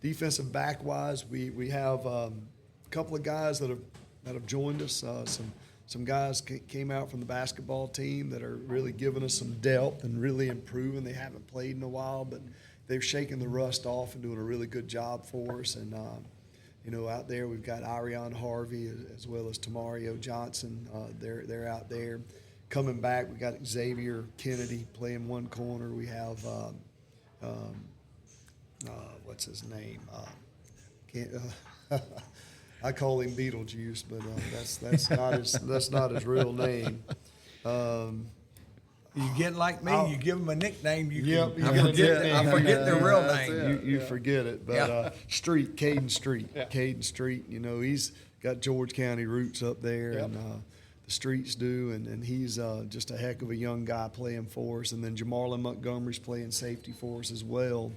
Defensive back-wise, we have couple of guys that have joined us. Some guys came out from the basketball team that are really giving us some depth and really improving. They haven't played in a while, but they've shaken the rust off and doing a really good job for us. And out there we've got Ariane Harvey as well as Tamario Johnson. They're out there coming back. We got Xavier Kennedy playing one corner. We have what's his name? I call him Beetlejuice, but that's not his real name. You get like me, you give them a nickname. I forget their real name. You forget it, but Caden Street. Yeah. Caden Street. He's got George County roots up there, and the Streets do, and he's just a heck of a young guy playing for us. And then Jamarlin Montgomery's playing safety for us as well.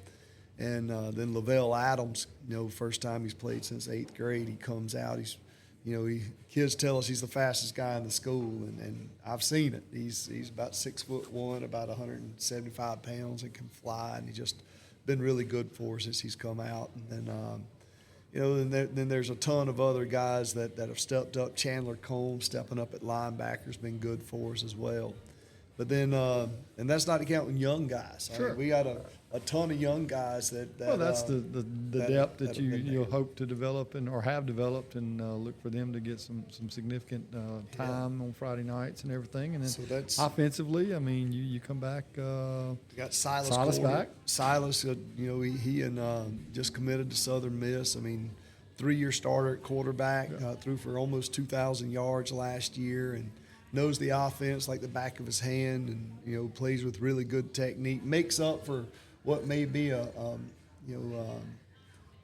And then Lavelle Adams, first time he's played since 8th grade. He comes out. Kids tell us he's the fastest guy in the school, and I've seen it. He's about 6'1", about 175 pounds, and can fly. And he's just been really good for us as he's come out. And then, then there's a ton of other guys that have stepped up. Chandler Combs stepping up at linebacker has been good for us as well. But then, and that's not counting young guys. Sure. We got a ton of young guys that well, that's the depth that you'll hope to develop or have developed, and look for them to get some significant time on Friday nights and everything. And then so that's offensively, you come back. You got Silas Corder. Back. Silas, he just committed to Southern Miss. 3-year starter at quarterback, threw for almost 2,000 yards last year, and knows the offense like the back of his hand, and plays with really good technique. Makes up for what may be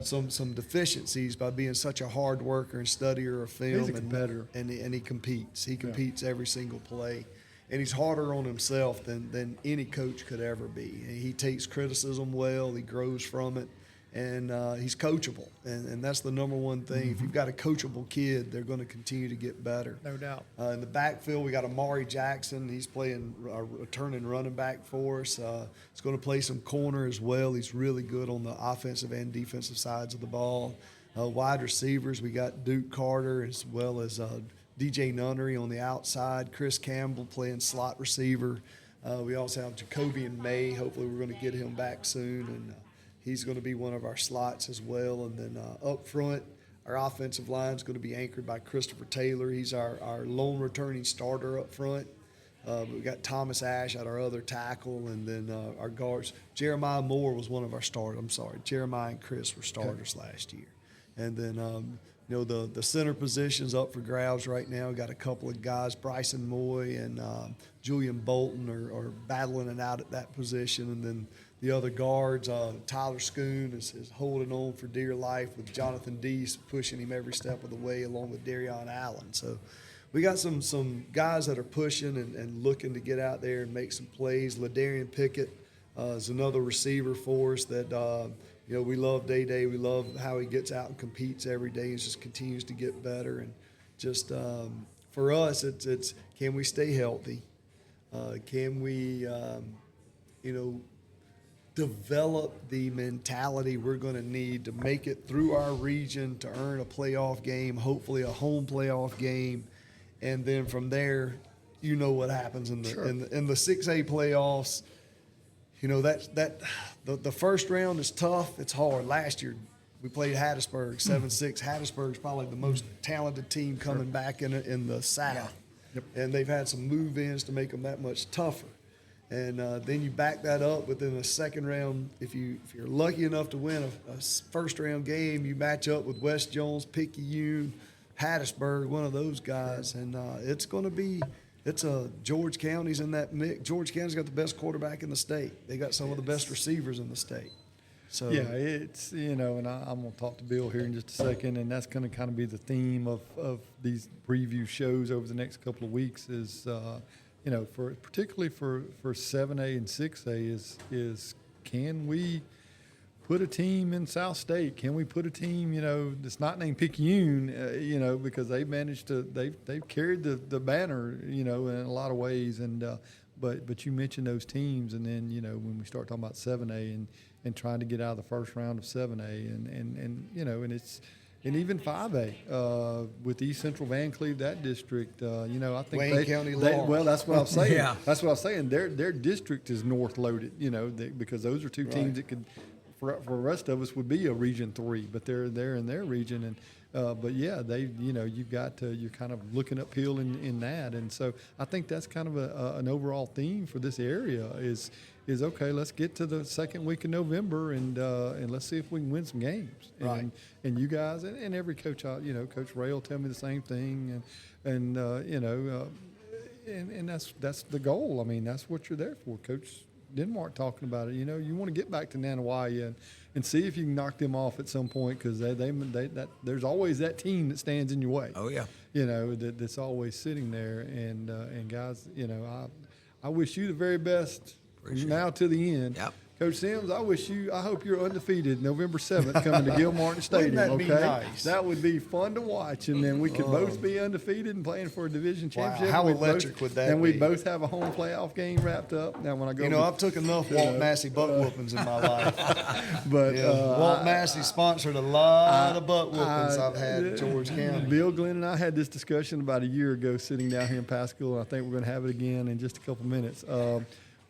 some deficiencies by being such a hard worker and studier of film. He's a competitor. And he competes. He competes every single play. And he's harder on himself than any coach could ever be. And he takes criticism well. He grows from it. And he's coachable. And that's the number one thing. If you've got a coachable kid, they're going to continue to get better. No doubt. In the backfield, we got Amari Jackson. He's playing a returning running back for us. He's going to play some corner as well. He's really good on the offensive and defensive sides of the ball. Wide receivers, we got Duke Carter as well as DJ Nunnery on the outside. Chris Campbell playing slot receiver. We also have Jacobian May. Hopefully we're going to get him back soon. And he's going to be one of our slots as well. And then up front, our offensive line is going to be anchored by Christopher Taylor. He's our lone returning starter up front. We've got Thomas Ash at our other tackle. And then our guards, Jeremiah Moore was one of our starters. Jeremiah and Chris were starters last year. And then, the center position's up for grabs right now. We've got a couple of guys, Bryson Moy and Julian Bolton are battling it out at that position. And then the other guards, Tyler Schoon is holding on for dear life with Jonathan Deese pushing him every step of the way along with Darion Allen. So we got some guys that are pushing and looking to get out there and make some plays. LaDarian Pickett is another receiver for us that we love Day. We love how he gets out and competes every day and just continues to get better. And just for us, it's can we stay healthy? Can we, develop the mentality we're going to need to make it through our region to earn a playoff game, hopefully a home playoff game, and then from there, what happens in the 6A playoffs. The first round is tough. It's hard. Last year we played Hattiesburg 7-6. Hattiesburg's probably the most talented team coming back in the South. Yeah. Yep. And they've had some move-ins to make them that much tougher. And then you back that up within the second round. If you're lucky enough to win a first-round game, you match up with West Jones, Picayune, Hattiesburg, one of those guys. And it's going to be George County's in that mix. George County's got the best quarterback in the state. They got some of the best receivers in the state. So yeah, it's and I'm going to talk to Bill here in just a second, and that's going to kind of be the theme of these preview shows over the next couple of weeks. Is particularly for 7A and 6A is can we put a team in South State? Can we put a team, that's not named Picayune, because they've managed to they've carried the banner, in a lot of ways. And but you mentioned those teams, and then when we start talking about 7A and trying to get out of the first round of 7A, and it's. And even 5A with East Central Van Cleve, that district, I think Wayne County Law. Well, that's what I'm saying. Yeah. That's what I'm saying. Their district is north loaded, because those are two teams that could, for the rest of us, would be a Region 3, but they're in their region. And but yeah, you're kind of looking uphill in that, and so I think that's kind of an overall theme for this area is okay. Let's get to the second week of November and let's see if we can win some games. Right. And you guys and every coach, Coach Ray will tell me the same thing, and that's the goal. I mean, that's what you're there for, Coach Denmark talking about it. You want to get back to Nanawaya and see if you can knock them off at some point, because there's always that team that stands in your way. Oh yeah. That's always sitting there, and guys, I wish you the very best. Appreciate now to the end. Yep. Coach Sims, I hope you're undefeated November 7th coming to Gilmartin Stadium. Wouldn't that be okay? nice? That would be fun to watch, and then we could both be undefeated and playing for a division championship. How electric would that be? And we'd be? both have a home playoff game wrapped up. Now when I go, I've took enough Walt Massey butt whoopings in my life. but Walt Massey sponsored a lot of butt whoopings I've had in George County. Bill Glenn and I had this discussion about a year ago, sitting down here in Pascagoula. I think we're going to have it again in just a couple minutes.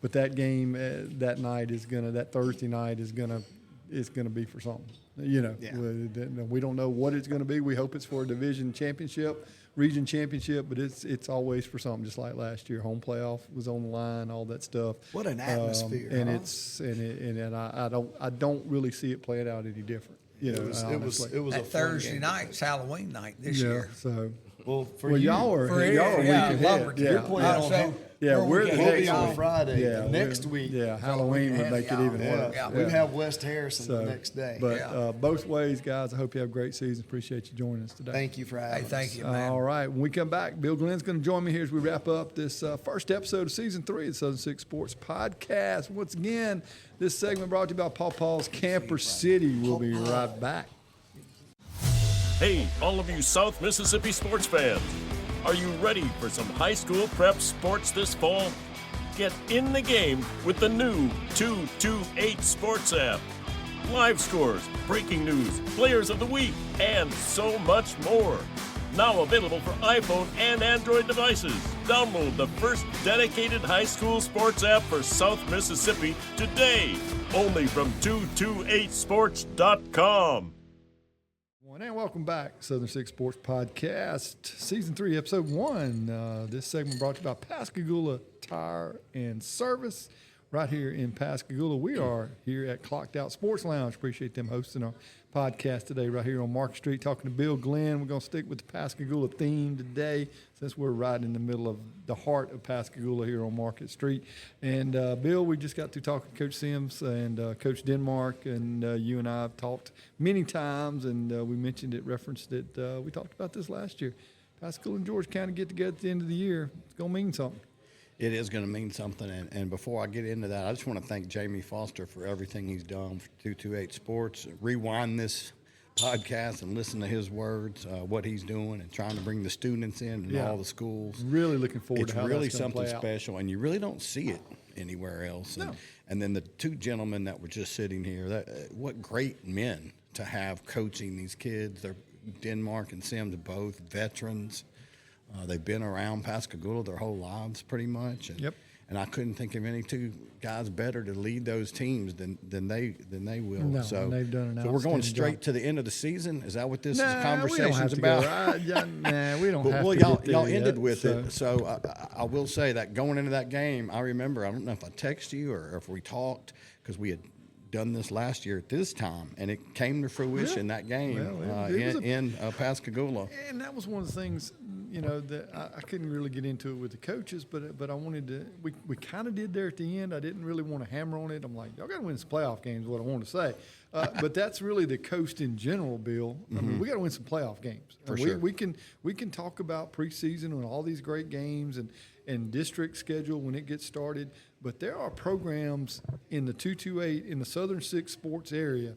But that game that Thursday night is gonna be for something. Yeah. We don't know what it's going to be. We hope it's for a division championship, region championship, but it's always for something. Just like last year, home playoff was on the line, all that stuff. What an atmosphere! And I don't really see it playing out any different. It was That a fun Thursday game. night's Halloween night this Yeah. year. So Well, y'all are For y'all are yeah, week ahead. Lumberton. Yeah. You're playing So Yeah, we're the We'll next be on week. Friday. Yeah, the next week. Yeah, Halloween would make it even worse. Yeah, we have West Harrison the next day. But both ways, guys, I hope you have a great season. Appreciate you joining us today. Thank you for having us. Thank you, man. All right. When we come back, Bill Glenn's going to join me here as we wrap up this first episode of Season 3 of the Southern Six Sports Podcast. Once again, this segment brought to you by Paw Paw's Camper City. We'll be right back. Hey, all of you South Mississippi sports fans, are you ready for some high school prep sports this fall? Get in the game with the new 228 Sports app. Live scores, breaking news, players of the week, and so much more. Now available for iPhone and Android devices. Download the first dedicated high school sports app for South Mississippi today. Only from 228sports.com. And welcome back, Southern Six Sports Podcast, Season 3, Episode 1. This segment brought to you by Pascagoula Tire and Service right here in Pascagoula. We are here at Clocked Out Sports Lounge. Appreciate them hosting our podcast today right here on Market Street, talking to Bill Glenn. We're going to stick with the Pascagoula theme today since we're right in the middle of the heart of Pascagoula here on Market Street. And, Bill, we just got to talking to Coach Sims and Coach Denmark, and you and I have talked many times, and we mentioned it, referenced it. We talked about this last year. Pascagoula and George County get together at the end of the year. It's going to mean something. It is going to mean something, and before I get into that, I just want to thank Jamey Foster for everything he's done for 228 Sports. Rewind this podcast and listen to his words, what he's doing, and trying to bring the students in and all the schools. Really looking forward to how it's really that's gonna something play out. special, and you really don't see it anywhere else. No. And then the two gentlemen that were just sitting here, what great men to have coaching these kids. They're Denmark and Sims, both veterans. They've been around Pascagoula their whole lives pretty much. And, and I couldn't think of any two guys better to lead those teams than they will. No, so, and they've done an so we're going outstanding straight job. to the end of the season? Is that what this we don't conversation's have to about? Go. We don't have Well, to y'all, get there y'all yet, ended with so. it. So I will say that going into that game, I remember, I don't know if I texted you or if we talked, because we had done this last year at this time, and it came to fruition that game in Pascagoula. And that was one of the things, that I couldn't really get into it with the coaches, but I wanted to. We kind of did there at the end. I didn't really want to hammer on it. I'm like, y'all got to win some playoff games. Is what I want to say, but that's really the coast in general, Bill. I mean, we got to win some playoff games. For sure. We can talk about preseason and all these great games and district schedule when it gets started. But there are programs in the 228 in the Southern Six Sports area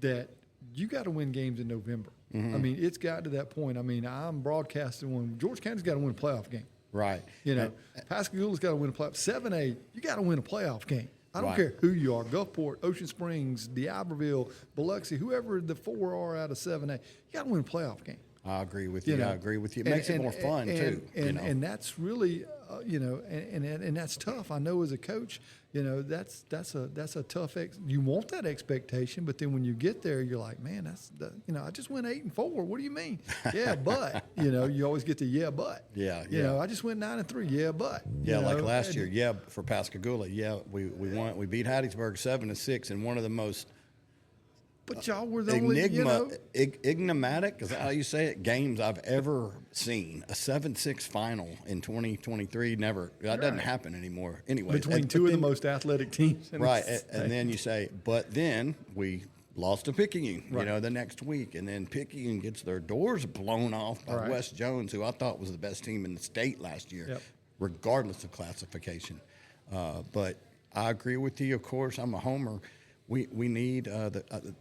that you got to win games in November. I mean, it's got to that point. I mean, I'm broadcasting one. George County's got to win a playoff game. Right. Pascagoula's got to win a playoff. 7A, you got to win a playoff game. I don't Right. care who you are, Gulfport, Ocean Springs, D'Iberville, Biloxi, whoever the four are out of 7A, you got to win a playoff game. I agree with you. know. I agree with you. It makes it more fun, too. And that's really, and that's tough. I know as a coach, that's a tough. You want that expectation, but then when you get there, you're like, man, I just went 8-4. What do you mean? Yeah, but you always get the but. Yeah. I just went 9-3. Yeah, but. Yeah, like last year. For Pascagoula. Yeah, we won. We beat Hattiesburg 7-6 in one of the most. But y'all were the only, enigmatic, is that how you say it, games I've ever seen. A 7-6 final in 2023, never. That doesn't happen anymore. Anyway, between two of the most athletic teams. Right, and then you say, but then we lost to Picayune, the next week, and then Picayune gets their doors blown off by West Jones, who I thought was the best team in the state last year, regardless of classification. But I agree with you. Of course, I'm a homer. We need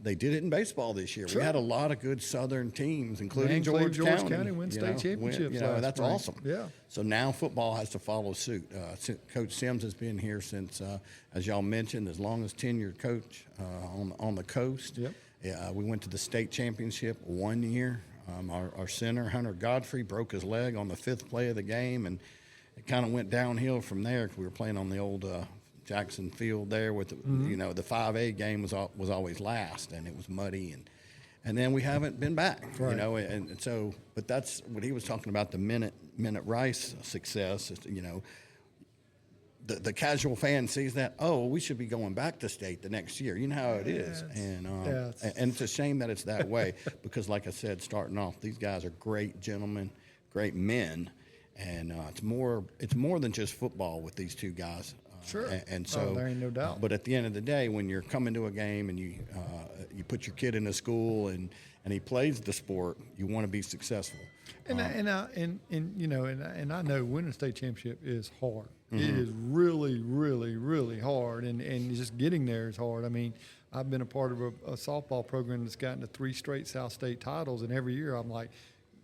they did it in baseball this year. Sure. We had a lot of good Southern teams, including George George County win state championships. That's spring. awesome. Yeah. So now football has to follow suit. Coach Sims has been here since, as y'all mentioned, as long as tenured coach on the coast. Yep. We went to the state championship 1 year. Our center, Hunter Godfrey, broke his leg on the 5th play of the game, and it kind of went downhill from there. We were playing on the old Jackson Field there with the 5A game was always last, and it was muddy, and then we haven't been back, and so, but that's what he was talking about, the minute Rice success, the casual fan sees that, we should be going back to state the next year. You know how it is, and it's a shame that it's that way because, like I said, starting off, these guys are great gentlemen, great men. and it's more than just football with these two guys. Sure. And so there ain't no doubt. But at the end of the day, when you're coming to a game and you put your kid in a school and he plays the sport, you want to be successful. And I know winning a state championship is hard. Mm-hmm. It is really, really, really hard, and just getting there is hard. I mean, I've been a part of a softball program that's gotten to 3 straight South State titles, and every year I'm like,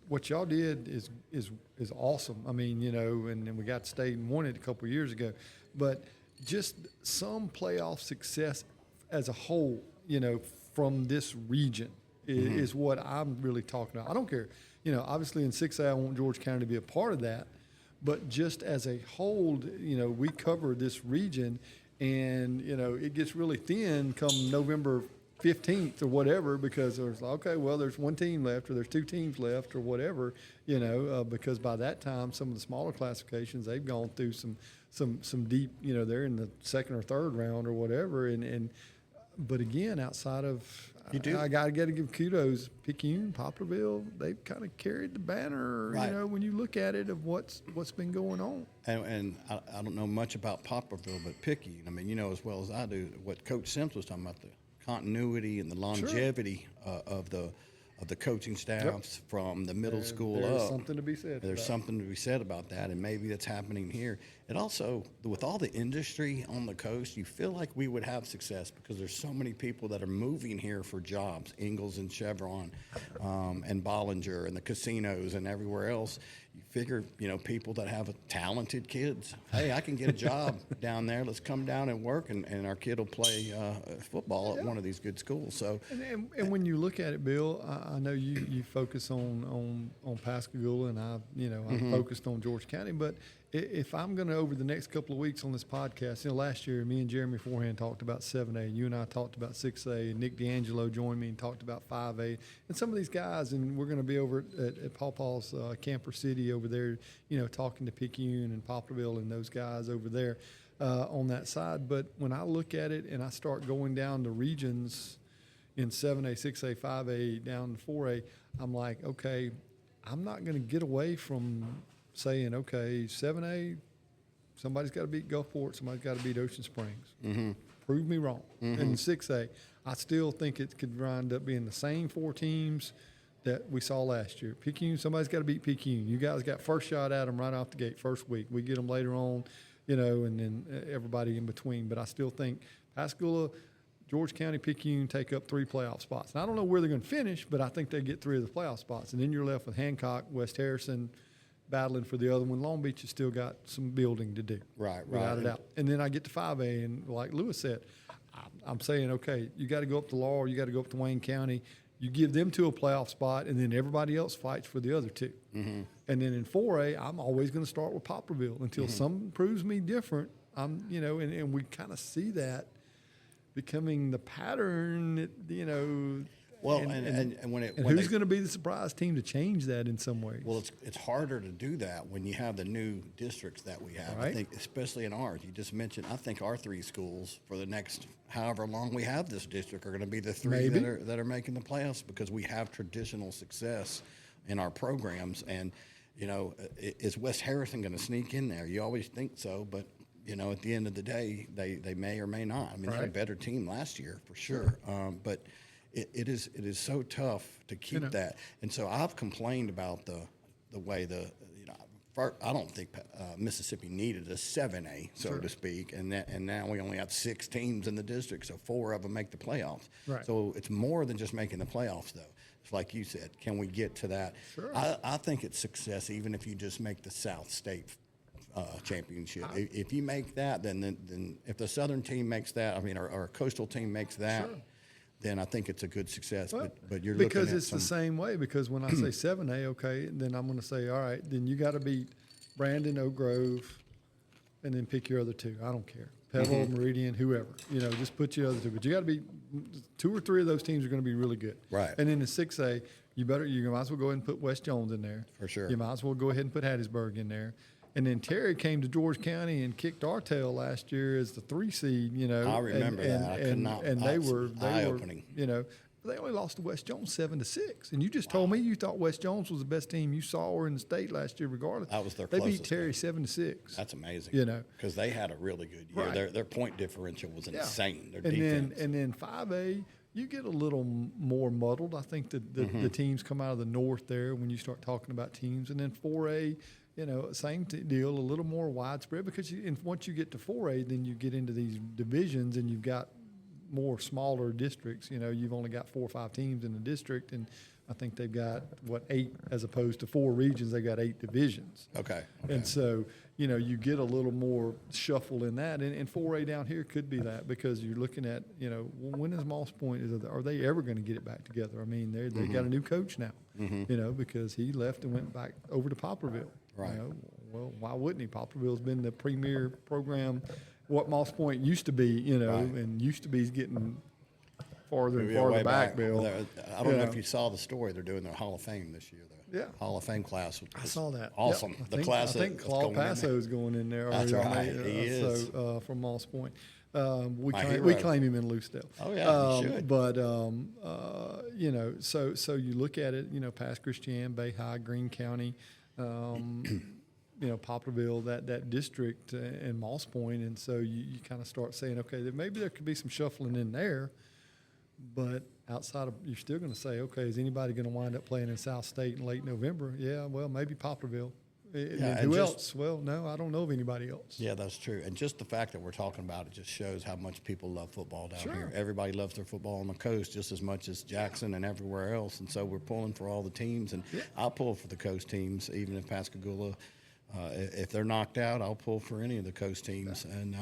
what y'all did is awesome. I mean, and we got to stay and won it a couple of years ago, but just some playoff success as a whole, from this region is what I'm really talking about. I don't care. Obviously in 6A, I want George County to be a part of that, but just as a whole, we cover this region, and, it gets really thin come November 15th or whatever, because there's there's one team left, or there's 2 teams left, or whatever, because by that time, some of the smaller classifications, they've gone through some deep, they're in the 2nd or 3rd round or whatever. But again, outside of, I got to give kudos. Picayune, Poplarville, they've kind of carried the banner, right. When you look at it of what's been going on. And I don't know much about Poplarville, but Picayune, I mean, as well as I do, what Coach Sims was talking about, the continuity and the longevity of the coaching staffs from the middle school there's up. something to be said. There's something to be said about that, and maybe that's happening here. It also, with all the industry on the coast, you feel like we would have success because there's so many people that are moving here for jobs, Ingalls and Chevron, and Bollinger and the casinos and everywhere else. You figure, people that have talented kids, hey, I can get a job down there. Let's come down and work, and our kid will play football at one of these good schools. So, and when you look at it, Bill, I know you focus on Pascagoula, and I'm focused on George County. But if I'm going to, over the next couple of weeks on this podcast, last year me and Jeremy Forehand talked about 7A, and you and I talked about 6A, and Nick D'Angelo joined me and talked about 5A, and some of these guys, and we're going to be over at Paw Paw's Camper City over there, talking to Picayune and Poplarville and those guys over there on that side. But when I look at it and I start going down the regions in 7A, 6A, 5A, down to 4A, I'm like, okay, I'm not going to get away from saying, okay, 7A, somebody's got to beat Gulfport, somebody's got to beat Ocean Springs. Mm-hmm. Prove me wrong. And in 6A, I still think it could wind up being the same 4 teams that we saw last year. Picayune, somebody's got to beat Picayune. You guys got first shot at them right off the gate, first week. We get them later on, and then everybody in between. But I still think Pascagoula, George County, Picayune take up 3 playoff spots. And I don't know where they're going to finish, but I think they get 3 of the playoff spots. And then you're left with Hancock, West Harrison, battling for the other one. Long Beach has still got some building to do. Right. Without a doubt. And then I get to 5A, and like Lewis said, I'm saying, okay, you got to go up to Laurel, you got to go up to Wayne County. You give them 2 a playoff spot, and then everybody else fights for the other 2. Mm-hmm. And then in 4A, I'm always going to start with Poplarville until something proves me different. And we kind of see that becoming the pattern, Well, and when who's going to be the surprise team to change that in some ways? Well, it's harder to do that when you have the new districts that we have. Right. I think, especially in ours, you just mentioned, I think our 3 schools for the next however long we have this district are going to be the 3 that are making the playoffs because we have traditional success in our programs. And, is West Harrison going to sneak in there? You always think so, but at the end of the day, they may or may not. I mean, they had a better team last year for sure. But it is so tough to keep that. And so I've complained about the way I don't think Mississippi needed a 7A, so to speak, and now we only have 6 teams in the district, so 4 of them make the playoffs. Right. So it's more than just making the playoffs, though. It's like you said, can we get to that? Sure. I think it's success even if you just make the South State championship. If you make that, then if the Southern team makes that, or a coastal team makes that, then I think it's a good success. But you're looking because at it's the same way. Because when I say 7A, okay, then I'm going to say, all right, then you got to beat Brandon, Oak Grove, and then pick your other 2. I don't care, Pebble, Meridian, whoever. Just put your other 2. But you got to be 2 or 3 of those teams are going to be really good. Right. And then in 6A, you might as well go ahead and put West Jones in there. For sure. You might as well go ahead and put Hattiesburg in there. And then Terry came to George County and kicked our tail last year as the 3 seed, I remember that. And they were eye-opening. They only lost to West Jones 7-6, and you just told me you thought West Jones was the best team you saw or in the state last year. Regardless, That was their They closest beat Terry 7-6. That's amazing. Because they had a really good year. Right. Their point differential was insane. Their and defense. then 5A, you get a little more muddled. I think the teams come out of the north there when you start talking about teams, and then 4A. Same deal, a little more widespread because once you get to 4A, then you get into these divisions and you've got more smaller districts. You've only got 4 or 5 teams in the district, and I think they've got 8 as opposed to 4 regions. They got 8 divisions. Okay. And so you get a little more shuffle in that, and 4A down here could be that because you're looking at when is Moss Point? Are they ever going to get it back together? I mean, they got a new coach now. Because he left and went back over to Poplarville. Right. Well, why wouldn't he? Poplarville's been the premier program. What Moss Point used to be, and used to be is getting farther and farther back, Bill. I don't know if you saw the story. They're doing their Hall of Fame this year, though. Yeah. Hall of Fame class. I saw that. Awesome. Yep. Class. I think Claude Passo's going in there. That's right. He is. So from Moss Point. We hero. claim him in Lucedale. Oh, yeah, you should. But, so you look at it, Pass Christian, Bay High, Greene County, Poplarville, that district and Moss Point. And so you kind of start saying, okay, maybe there could be some shuffling in there. But outside of, you're still going to say, okay, is anybody going to wind up playing in South State in late November? Yeah, well, maybe Poplarville. And who else? Well, no, I don't know of anybody else. Yeah, that's true. And just the fact that we're talking about it just shows how much people love football down Sure. here. Everybody loves their football on the coast just as much as Jackson and everywhere else. And so we're pulling for all the teams. And I'll pull for the coast teams, even if Pascagoula, if they're knocked out, I'll pull for any of the coast teams. And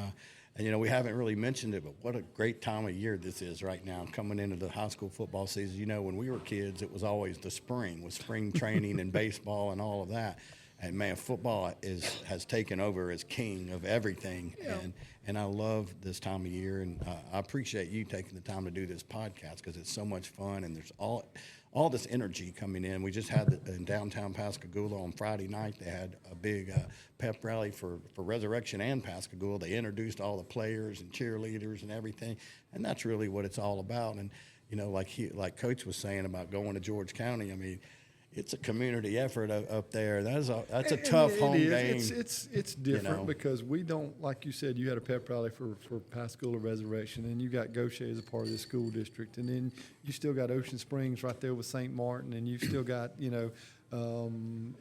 we haven't really mentioned it, but what a great time of year this is right now, coming into the high school football season. When we were kids, it was always the spring, with spring training and baseball and all of that. And, man, football has taken over as king of everything. Yeah. And I love this time of year. And I appreciate you taking the time to do this podcast because it's so much fun. And there's all this energy coming in. We just had in downtown Pascagoula on Friday night, they had a big pep rally for Resurrection and Pascagoula. They introduced all the players and cheerleaders and everything. And that's really what it's all about. And, like Coach was saying about going to George County, I mean, it's a community effort up there. That's a tough home game. It's different because we don't, like you said, you had a pep rally for Pascagoula Resurrection, and you got Gaucher as a part of the school district, and then you still got Ocean Springs right there with St. Martin, and you've still got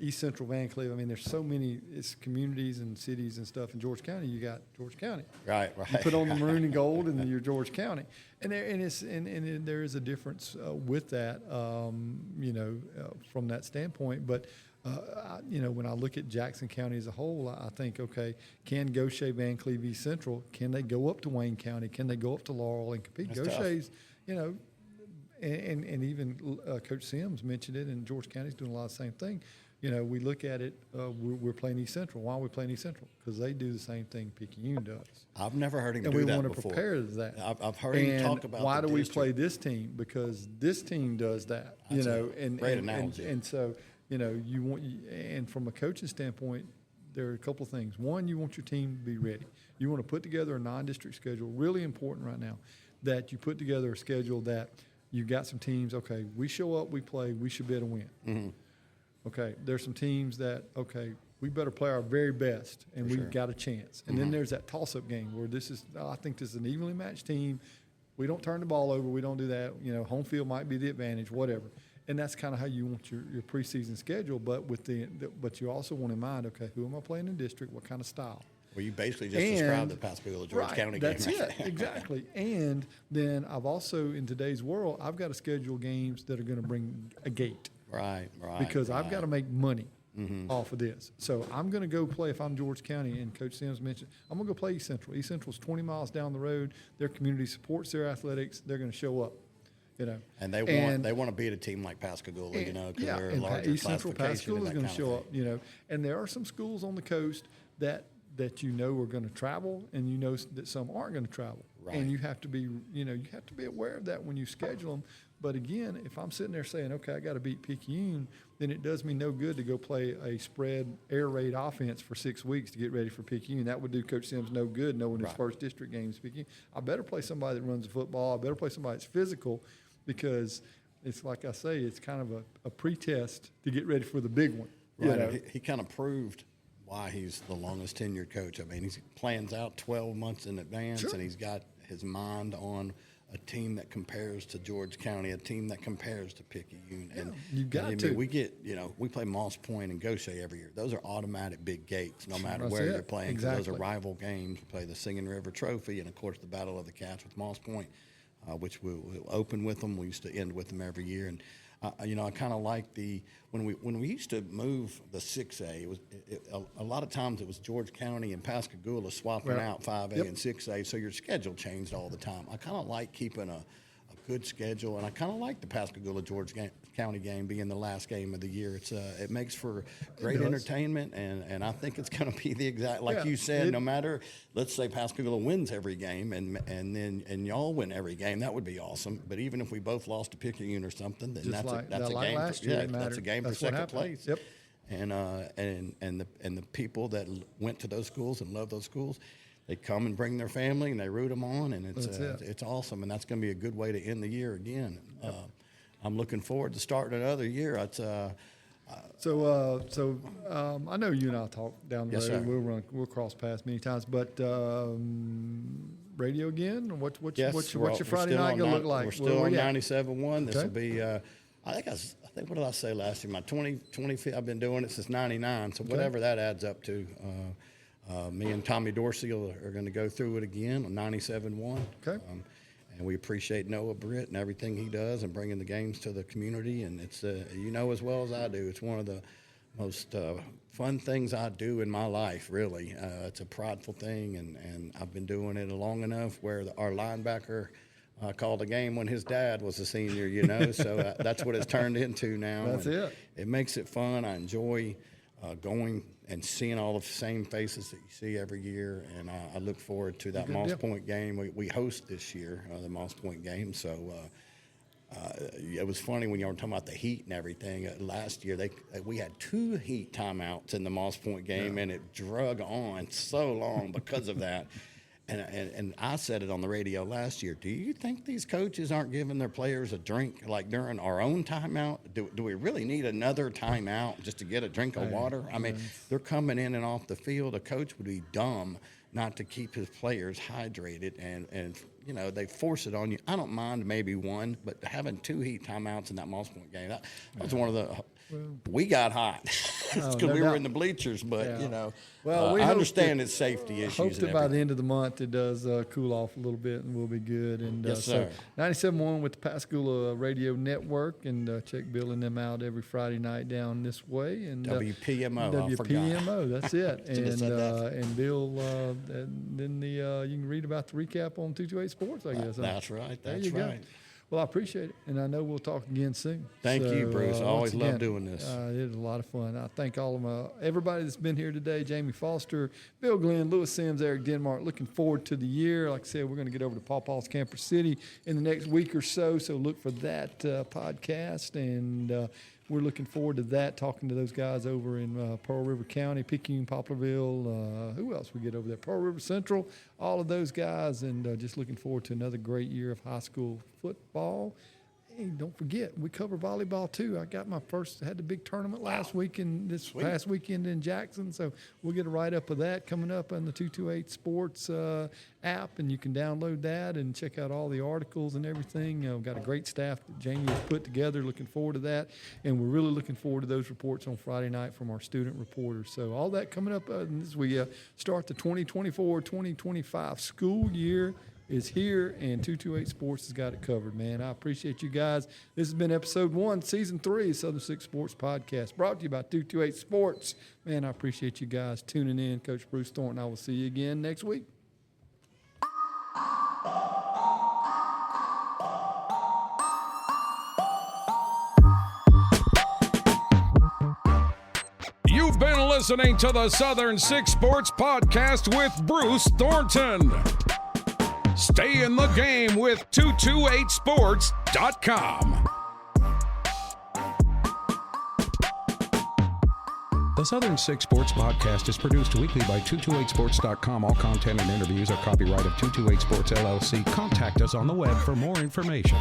East Central Van Cleve. I mean, there's so many communities and cities and stuff. In George County, you got George County. Right. You put on the maroon and gold, and you're George County. And there is a difference with that, from that standpoint. But when I look at Jackson County as a whole, I think, okay, can Gaucher, Van Cleve, East Central, can they go up to Wayne County? Can they go up to Laurel and compete? That's Gaucher's, and even Coach Sims mentioned it, and George County's doing a lot of the same thing. We look at it, we're playing East Central. Why are we playing East Central? Because they do the same thing Picayune does. I've never heard him do that before. And we want to prepare to that. I've heard him talk about why the do we district. play this team? Because this team does that. That's a great analogy. And so, you want, and from a coaching standpoint, there are a couple of things. One, you want your team to be ready. You want to put together a non-district schedule, really important right now, that you put together a schedule that you've got some teams, okay, we show up, we play, we should be able to win. Mm-hmm. Okay, there's some teams that, okay, we better play our very best, and we've got a chance. And then there's that toss-up game where I think this is an evenly matched team. We don't turn the ball over. We don't do that. Home field might be the advantage, whatever. And that's kind of how you want your preseason schedule. But but you also want in mind, okay, who am I playing in district? What kind of style? Well, you basically just described the Pascagoula George County game. That's it, exactly. And then I've also, in today's world, I've got to schedule games that are going to bring a gate. Right. Because I've got to make money off of this. So I'm going to go play, if I'm George County, and Coach Sims mentioned, I'm going to go play East Central. East Central's 20 miles down the road. Their community supports their athletics. They're going to show up. And they want to beat a team like Pascagoula, because they're a larger East Central classification. Pascagoula is going to show up, And there are some schools on the coast that are going to travel, and that some aren't going to travel. Right. And you have to be, aware of that when you schedule them. But again, if I'm sitting there saying, okay, I got to beat Picayune, then it does me no good to go play a spread air raid offense for 6 weeks to get ready for Picayune. That would do Coach Sims no good knowing his first district game is Picayune. I better play somebody that runs the football. I better play somebody that's physical because it's like I say, it's kind of a pretest to get ready for the big one. Right. He kind of proved why he's the longest tenured coach. I mean, he plans out 12 months in advance, and he's got his mind on a team that compares to George County, a team that compares to Picayune. And you got to. We get, we play Moss Point and Gaucher every year. Those are automatic big gates, no matter where you're playing. Exactly. Those are rival games. We play the Singing River Trophy, and of course the Battle of the Cats with Moss Point, which we'll open with them. We used to end with them every year. And I kind of like when we used to move the 6A. A lot of times it was George County and Pascagoula swapping out 5A and 6A, so your schedule changed all the time. I kind of like keeping a good schedule, and I kind of like the Pascagoula George County game being the last game of the year. It makes for great entertainment, and I think it's going to be the exact like you said. No matter, let's say Pascagoula wins every game, and y'all win every game, that would be awesome. But even if we both lost to Picayune or something, then that's a game. That's a game for second place. Yep. And the people that went to those schools and love those schools, they come and bring their family and they root them on, and it's awesome, and that's going to be a good way to end the year again. I'm looking forward to starting another year. So I know you and I talk down the road. Sir. We'll cross paths many times, but radio again. What's your Friday night gonna look like? We're still on 97.1. This will be. I think what did I say last year? My 25th. I've been doing it since '99. So whatever that adds up to. Me and Tommy Dorsey are going to go through it again on 97.1. Okay. And we appreciate Noah Britt and everything he does and bringing the games to the community. And it's, as well as I do, it's one of the most fun things I do in my life, really. It's a prideful thing, and I've been doing it long enough where our linebacker called a game when his dad was a senior, so that's what it's turned into now. That's it. It makes it fun. I enjoy going and seeing all the same faces that you see every year, and I look forward to that Moss Point game. We host this year, the Moss Point game, so it was funny when you were talking about the heat and everything. Last year, we had 2 heat timeouts in the Moss Point game, and it drug on so long because of that. And I said it on the radio last year. Do you think these coaches aren't giving their players a drink like during our own timeout? Do we really need another timeout just to get a drink of water? I mean, they're coming in and off the field. A coach would be dumb not to keep his players hydrated, and they force it on you. I don't mind maybe one, but having 2 heat timeouts in that Moss Point game, that was one of the we got hot because we were in the bleachers, but I understand it's safety issues. I hope that by the end of the month it does cool off a little bit, and we'll be good. And yes, sir. So 97.1 with the Pascagoula Radio Network, and check billing them out every Friday night down this way. And WPMO. WPMO. That's it. And Bill, then you can read about the recap on 228 Sports, I guess. That's right. That's right. Well, I appreciate it, and I know we'll talk again soon. Thank you, Bruce. I always love doing this. It was a lot of fun. I thank all of everybody that's been here today, Jamey Foster, Bill Glenn, Lewis Sims, Eric Denmark. Looking forward to the year. Like I said, we're going to get over to Paw Paw's Camper City in the next week or so look for that podcast, and we're looking forward to that, talking to those guys over in Pearl River County, Picayune, Poplarville, who else we get over there, Pearl River Central, all of those guys, and just looking forward to another great year of high school football. Hey, don't forget, we cover volleyball too. I got had the big tournament last week and this past weekend in Jackson, so we'll get a write-up of that coming up on the 228 Sports app, and you can download that and check out all the articles and everything. We've got a great staff that Jamey has put together. Looking forward to that, and we're really looking forward to those reports on Friday night from our student reporters. So all that coming up as we start the 2024-2025 school year is here, and 228 Sports has got it covered, man. I appreciate you guys. This has been episode 1, season 3 of Southern Six Sports Podcast, brought to you by 228 Sports. Man, I appreciate you guys tuning in. Coach Bruce Thornton, I will see you again next week. You've been listening to the Southern Six Sports Podcast with Bruce Thornton. Stay in the game with 228sports.com. The Southern Six Sports Podcast is produced weekly by 228sports.com. All content and interviews are copyright of 228 Sports LLC. Contact us on the web for more information.